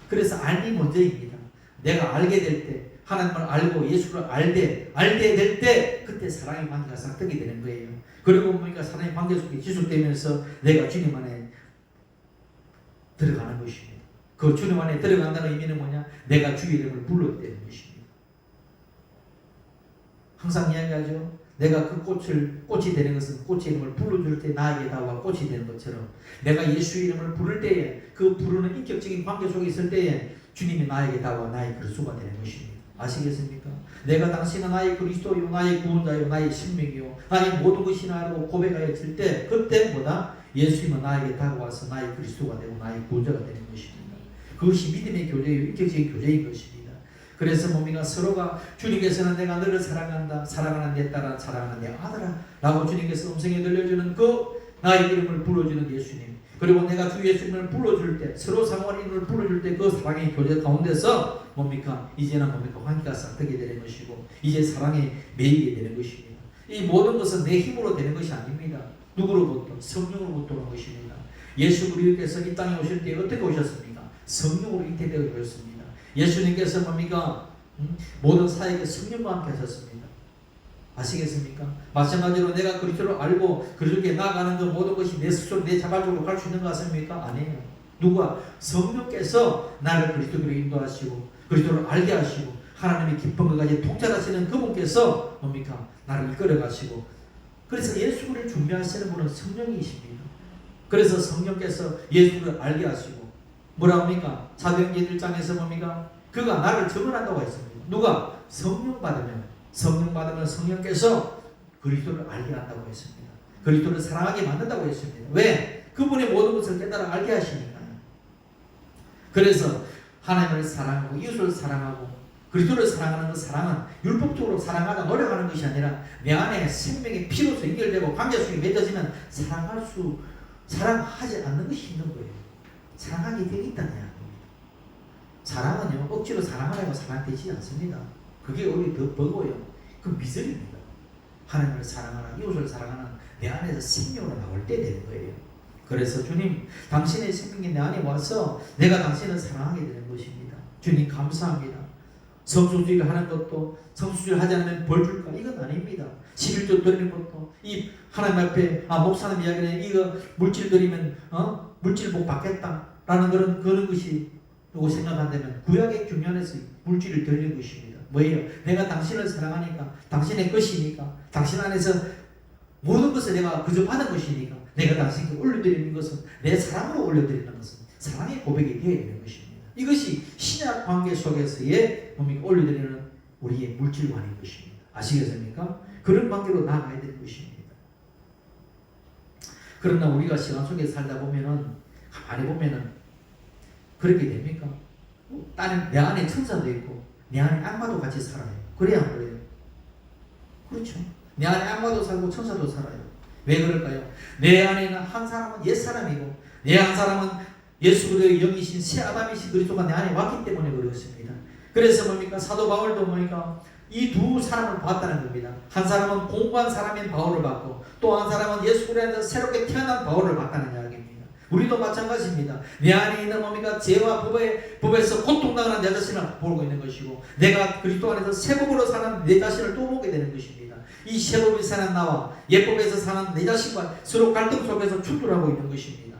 그래서 알기 먼저입니다. 내가 알게 될 때, 하나님을 알고 예수를 알게 될 때 그때 사랑의 관계가 싹 트게 되는 거예요. 그리고 보니까 사랑의 관계 속에 지속되면서 내가 주님 안에 들어가는 것입니다. 그 주님 안에 들어간다는 의미는 뭐냐? 내가 주의 이름을 불러야 되는 것입니다. 항상 이야기하죠. 내가 그 꽃이 되는 것은 꽃의 이름을 불러줄 때 나에게 다와 꽃이 되는 것처럼 내가 예수의 이름을 부를 때에 그 부르는 인격적인 관계 속에 있을 때에 주님이 나에게 다와 나의 그리스도가 되는 것입니다. 아시겠습니까? 내가 당신은 나의 그리스도요, 나의 구원자요, 나의 생명이요, 나의 모든 것이 나라고 고백하였을 때 그때 뭐다? 예수님은 나에게 다가와서 나의 그리스도가 되고 나의 구원자가 되는 것입니다. 그것이 믿음의 교제요, 인격적인 교제인 것입니다. 그래서 뭡니까? 서로가 주님께서는 내가 너를 사랑한다, 사랑하는 내 딸아, 사랑하는 내 아들아 라고 주님께서 음성에 들려주는 그 나의 이름을 불러주는 예수님, 그리고 내가 주 예수님을 불러줄 때 서로 상호한 이름을 불러줄 때 그 사랑의 교제 가운데서 뭡니까? 이제는 뭡니까? 관계가 싹트게 되는 것이고 이제 사랑에 매이게 되는 것입니다. 이 모든 것은 내 힘으로 되는 것이 아닙니다. 누구로부터? 성령으로부터 오는 것입니다. 예수 그리스도께서 이 땅에 오실 때 어떻게 오셨습니까? 성령으로 잉태되어 오셨습니다. 예수님께서 뭡니까? 모든 사역에 성령과 함께 하셨습니다. 아시겠습니까? 마찬가지로 내가 그리스도를 알고 그리스도께 나아가는 그 모든 것이 내 스스로 내 자발적으로 갈 수 있는 것 같습니까? 아니에요. 누가? 성령께서 나를 그리스도로 인도하시고 그리스도를 알게 하시고 하나님의 깊은 것까지 통찰하시는 그분께서 뭡니까? 나를 이끌어 가시고, 그래서 예수를 준비하시는 분은 성령이십니다. 그래서 성령께서 예수를 알게 하시고 뭐라 합니까? 사도행전 1장에서 뭡니까? 그가 나를 증언한다고 했습니다. 누가? 성령 받으면 성령께서 그리스도를 알게 한다고 했습니다. 그리스도를 사랑하게 만든다고 했습니다. 왜? 그분의 모든 것을 깨달아 알게 하시니까요. 그래서 하나님을 사랑하고 이웃을 사랑하고 그리스도를 사랑하는 그 사랑은 율법적으로 사랑하다 노력하는 것이 아니라 내 안에 생명의 피로서 연결되고 관계 속에 맺어지면 사랑하지 않는 것이 힘든 거예요. 사랑하게 되어 있다는 이야기입니다. 사랑은요, 억지로 사랑하라고 사랑되지 않습니다. 그게 오히려 더 버거워요. 그 미설입니다. 하나님을 사랑하나 이웃을 사랑하는 내 안에서 생명으로 나올 때 되는 거예요. 그래서 주님, 당신의 생명이 내 안에 와서 내가 당신을 사랑하게 되는 것입니다. 주님 감사합니다. 성수주의를 하는 것도 성수주의를 하지 않으면 벌 줄까? 이건 아닙니다. 11조 드리는 것도 이 하나님 앞에 목사님 이야기는 이거 물질 드리면 물질복 받겠다라는 그런 것이 라고 생각한다면 구약의 경륜에서 물질을 드리는 것입니다. 뭐예요? 내가 당신을 사랑하니까 당신의 것이니까 당신 안에서 모든 것을 내가 그저 받은 것이니까 내가 당신께 올려드리는 것은 내 사랑으로 올려드리는 것은 사랑의 고백이 되어야 되는 것입니다. 이것이 신약 관계 속에서의 올려드리는 우리의 물질관인 것입니다. 아시겠습니까? 그런 관계로 나아가야 되는 것입니다. 그러나 우리가 시간 속에 살다 보면은 가만히 보면은 그렇게 됩니까? 내 안에 천사도 있고 내 안에 악마도 같이 살아요. 그래야 안 그래요? 그렇죠. 내 안에 악마도 살고 천사도 살아요. 왜 그럴까요? 내 안에는 한 사람은 옛사람이고 내 한 사람은 예수 그리스도의 영이신 새 아담이신 그리스도가 내 안에 왔기 때문에 그렇습니다. 그래서 뭡니까? 사도 바울도 뭡니까? 이 두 사람을 봤다는 겁니다. 한 사람은 공부한 사람인 바울을 봤고 또 한 사람은 예수 그리스도에서 새롭게 태어난 바울을 봤다는 이야기입니다. 우리도 마찬가지입니다. 내 안에 있는 뭡니까? 죄와 법에서 고통당하는 내 자신을 보고 있는 것이고 내가 그리스도 안에서 새 법으로 사는 내 자신을 또 보게 되는 것입니다. 이 새 법에 사는 나와 옛 법에서 사는 내 자신과 서로 갈등 속에서 충돌하고 있는 것입니다.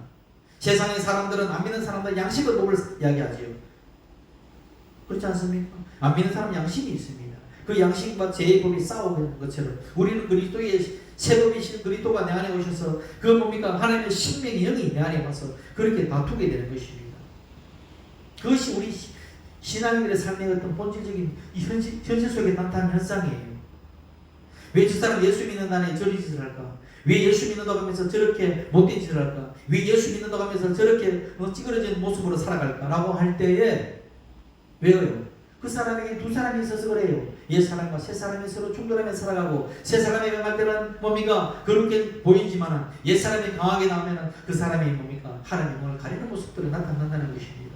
세상의 사람들은 안 믿는 사람들 양식의 법을 이야기하지요. 그렇지 않습니까? 안 믿는 사람 양심이 있습니다. 그 양심과 죄의 법이 싸우는 것처럼 우리는 그리스도의 새 법이신 그리스도가 내 안에 오셔서 그 뭡니까? 하나님의 생명의 영이 내 안에 와서 그렇게 다투게 되는 것입니다. 그것이 우리 신앙인들의 삶의 어떤 본질적인 현실 속에 나타나는 현상이에요. 왜 저 사람 예수 믿는 날에 저리 짓을 할까? 왜 예수 믿는다고 하면서 저렇게 못된 짓을 할까? 왜 예수 믿는다고 하면서 저렇게 찌그러진 모습으로 살아갈까? 라고 할 때에 왜요? 그 사람에게 두 사람이 있어서 그래요. 옛 사람과 새 사람이 서로 충돌하며 살아가고 새 사람이 강할 때는 뭡니까? 그렇게 보이지만은 옛 사람이 강하게 나오면은 그 사람이 뭡니까? 하나님의 영을 가리는 모습들이 나타난다는 것입니다.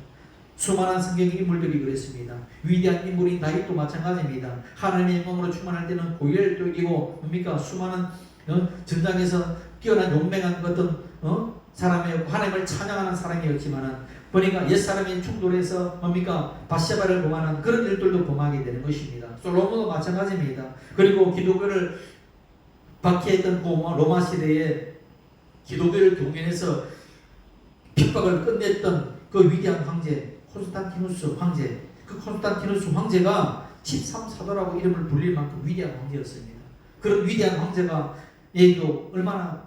수많은 성경 인물들이 그랬습니다. 위대한 인물인 다윗도 마찬가지입니다. 하나님의 영광으로 충만할 때는 고열적이고 뭡니까? 수많은 전장에서 뛰어난 용맹한 어떤 사람이었고 하나님을 찬양하는 사람이었지만은 보니까 옛사람이 충돌해서 뭡니까? 바세바를 범하는 그런 일들도 범하게 되는 것입니다. 솔로몬도 마찬가지입니다. 그리고 기독교를 박해했던 그 로마 시대에 기독교를 경연해서 핍박을 끝냈던 그 위대한 황제 콘스탄티누스 황제, 그 콘스탄티누스 황제가 13사도라고 이름을 불릴 만큼 위대한 황제였습니다. 그런 위대한 황제가 얘도 얼마나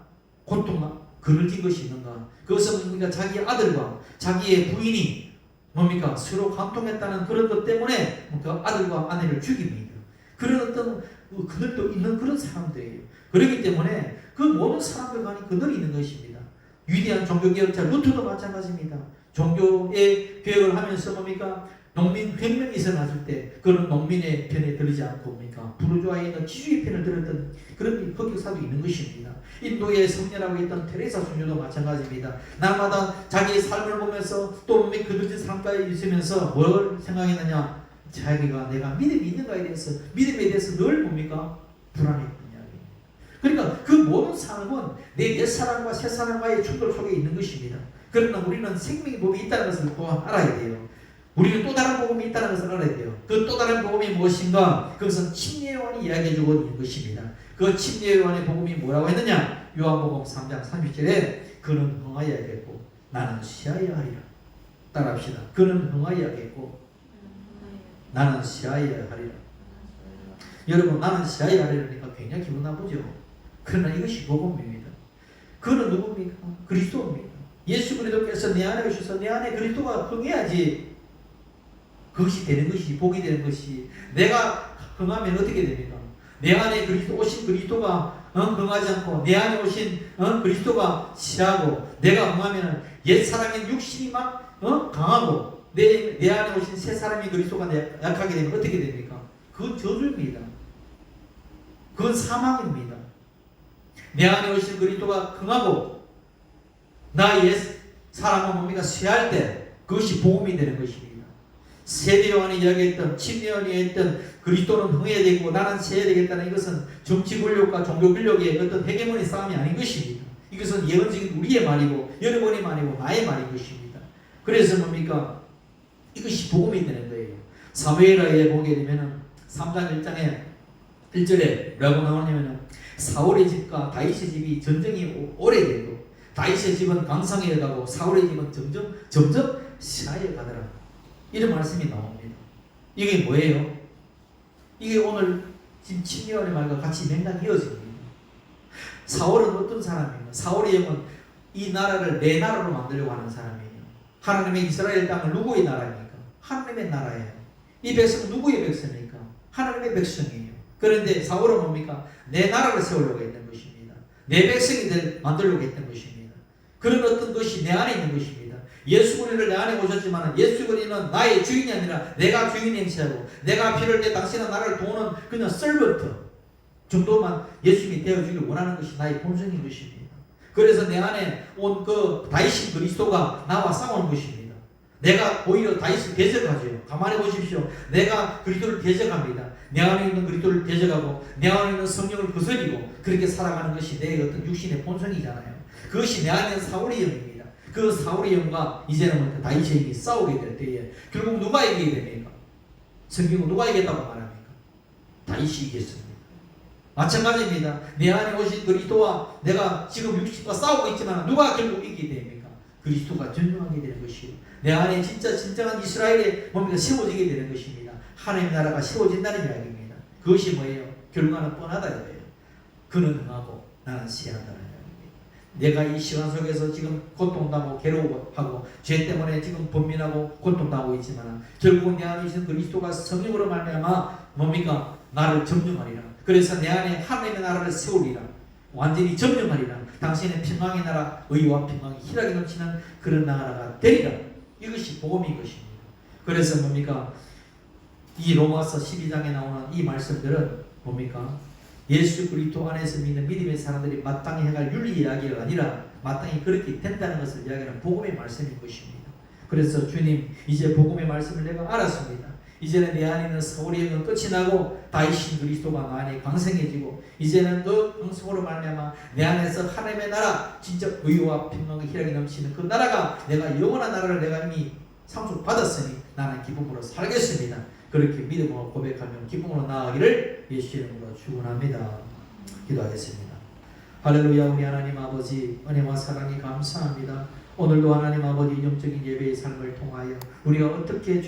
글을 진 것이 있는가? 그것은 뭡니까? 자기 아들과 자기의 부인이 뭡니까? 서로 간통했다는 그런 것 때문에 그 아들과 아내를 죽입니다. 그런 어떤 그들도 있는 그런 사람들이에요. 그렇기 때문에 그 모든 사람들 간에 그들이 있는 것입니다. 위대한 종교개혁자 루터도 마찬가지입니다. 종교의 개혁을 하면서 뭡니까? 농민 혁명이 일어났을 때 그런 농민의 편에 들지 않고 뭡니까? 부르주아의 있는 지주의 편을 들었던 그런 흑역사도 있는 것입니다. 인도의 성녀라고 했던 테레사 수녀도 마찬가지입니다. 날마다 자기의 삶을 보면서 또 그들의 삶까지 있으면서 뭘 생각했느냐? 자기가 내가 믿음이 있는가에 대해서 믿음에 대해서 늘 뭡니까? 불안했던 이야기입니다. 그러니까 그 모든 삶은 내 옛사람과 새사람과의 충돌 속에 있는 것입니다. 그러나 우리는 생명의 법이 있다는 것을 또한 알아야 돼요. 우리는 또 다른 복음이 있다는 것을 알아야 돼요. 그 또 다른 복음이 무엇인가? 그것은 침례요한이 이야기해주고 있는 것입니다. 그 침례요한의 복음이 뭐라고 했느냐? 요한복음 3장 30절에 그는 흥하여야겠고 나는 쉬어야 하리라. 따라합시다. 그는 흥하여야겠고 나는 쉬어야 하리라. 여러분, 나는 쉬어야 하리라니까 굉장히 기분 나쁘죠? 그러나 이것이 복음입니다. 그는 누굽니까? 그리스도입니다. 예수 그리스도께서 내 안에 오셔서 내 안에 그리스도가 흥해야지 그것이 되는 것이 복이 되는 것이. 내가 흥하면 어떻게 됩니까? 내 안에 오신 그리스도가 흥하지 않고 내 안에 오신 그리스도가 시하고 내가 흥하면 옛 사람인 육신이 막 강하고 내 안에 오신 새 사람인 그리스도가 약하게 되면 어떻게 됩니까? 그건 저주입니다. 그건 사망입니다. 내 안에 오신 그리스도가 흥하고 나 옛 사람은 뭡니까? 쇠할 때 그것이 복음이 되는 것입니다. 세대요한이 이야기했던 침례요한이 했던 그리스도는 흥해야 되고 나는 세야 되겠다는 이것은 정치 권력과 종교 권력의 어떤 헤게모니 싸움이 아닌 것입니다. 이것은 예언적인 우리의 말이고 여러분의 말이고 나의 말인 것입니다. 그래서 뭡니까? 이것이 복음이 되는 거예요. 사무엘하에 보게 되면은 3장 1장에 1절에 뭐라고 나오냐면은 사울의 집과 다윗의 집이 전쟁이 오래되고 다윗의 집은 강성해 가고 사울의 집은 점점 시하여 가더라. 이런 말씀이 나옵니다. 이게 뭐예요? 이게 오늘 지금 침례요한의 말과 같이 맥락이 이어집니다. 사울은 어떤 사람입니까? 사울의 영은 이 나라를 내 나라로 만들려고 하는 사람이에요. 하나님의 이스라엘 땅은 누구의 나라입니까? 하나님의 나라예요. 이 백성은 누구의 백성입니까? 하나님의 백성이에요. 그런데 사울은 뭡니까? 내 나라를 세우려고 했던 것입니다. 내 백성이 만들려고 했던 것입니다. 그런 어떤 것이 내 안에 있는 것입니다. 예수 그리스도를 내 안에 오셨지만 예수 그리스도는 나의 주인이 아니라 내가 주인 행세하고 내가 필요할 때 당신은 나를 도우는 그냥 서번트 정도만 예수님이 되어주길 원하는 것이 나의 본성인 것입니다. 그래서 내 안에 온 그 다윗인 그리스도가 나와 싸우는 것입니다. 내가 오히려 다윗을 대적하죠. 가만히 보십시오. 내가 그리스도를 대적합니다. 내 안에 있는 그리스도를 대적하고 내 안에 있는 성령을 거스리고 그렇게 살아가는 것이 내 어떤 육신의 본성이잖아요. 그것이 내 안에 있는 사울의 영입니다. 그 사울의 영과 이제는 다윗의 영이 싸우게 될 때에 결국 누가 이기게 됩니까? 성경은 누가 이겼다고 말합니까? 다윗이 이겼습니다. 마찬가지입니다. 내 안에 오신 그리스도와 내가 지금 육신과 싸우고 있지만 누가 결국 이기게 됩니까? 그리스도가 전용하게 되는 것이요. 내 안에 진짜 진정한 이스라엘의 뭡니까? 세워지게 되는 것입니다. 하나님의 나라가 세워진다는 이야기입니다. 그것이 뭐예요? 결과는 뻔하다 이거예요. 그는 응하고 나는 시한다는 이야기입니다. 내가 이 시간 속에서 지금 고통당하고 괴로워하고 죄 때문에 지금 번민하고 고통당하고 있지만 결국은 내 안에 있는 그리스도가 성령으로 말미암아 뭡니까? 나를 점령하리라. 그래서 내 안에 하나님의 나라를 세우리라. 완전히 점령하리라. 당신의 평강의 나라, 의와 평강이 희락이 넘치는 그런 나라가 되리라. 이것이 복음인 것입니다. 그래서 뭡니까? 이 로마서 12장에 나오는 이 말씀들은 뭡니까? 예수 그리스도 안에서 믿는 믿음의 사람들이 마땅히 해갈 윤리 이야기가 아니라 마땅히 그렇게 된다는 것을 이야기하는 복음의 말씀인 것입니다. 그래서 주님, 이제 복음의 말씀을 내가 알았습니다. 이제는 내 안에 있는 서울의 영은 끝이 나고 다이신 그리스도가 나 안에 강성해지고 이제는 그 강성으로 말미암아 내 안에서 하나님의 나라, 진짜 의와 평강과 희락이 넘치는 그 나라가 내가 영원한 나라를 내가 이미 상속받았으니 나는 기쁨으로 살겠습니다. 그렇게 믿음으로 고백하면 기쁨으로 나아가기를 예수 이름으로 축원합니다. 기도하겠습니다. 할렐루야. 우리 하나님 아버지 은혜와 사랑이 감사합니다. 오늘도 하나님 아버지 영적인 예배의 삶을 통하여 우리가 어떻게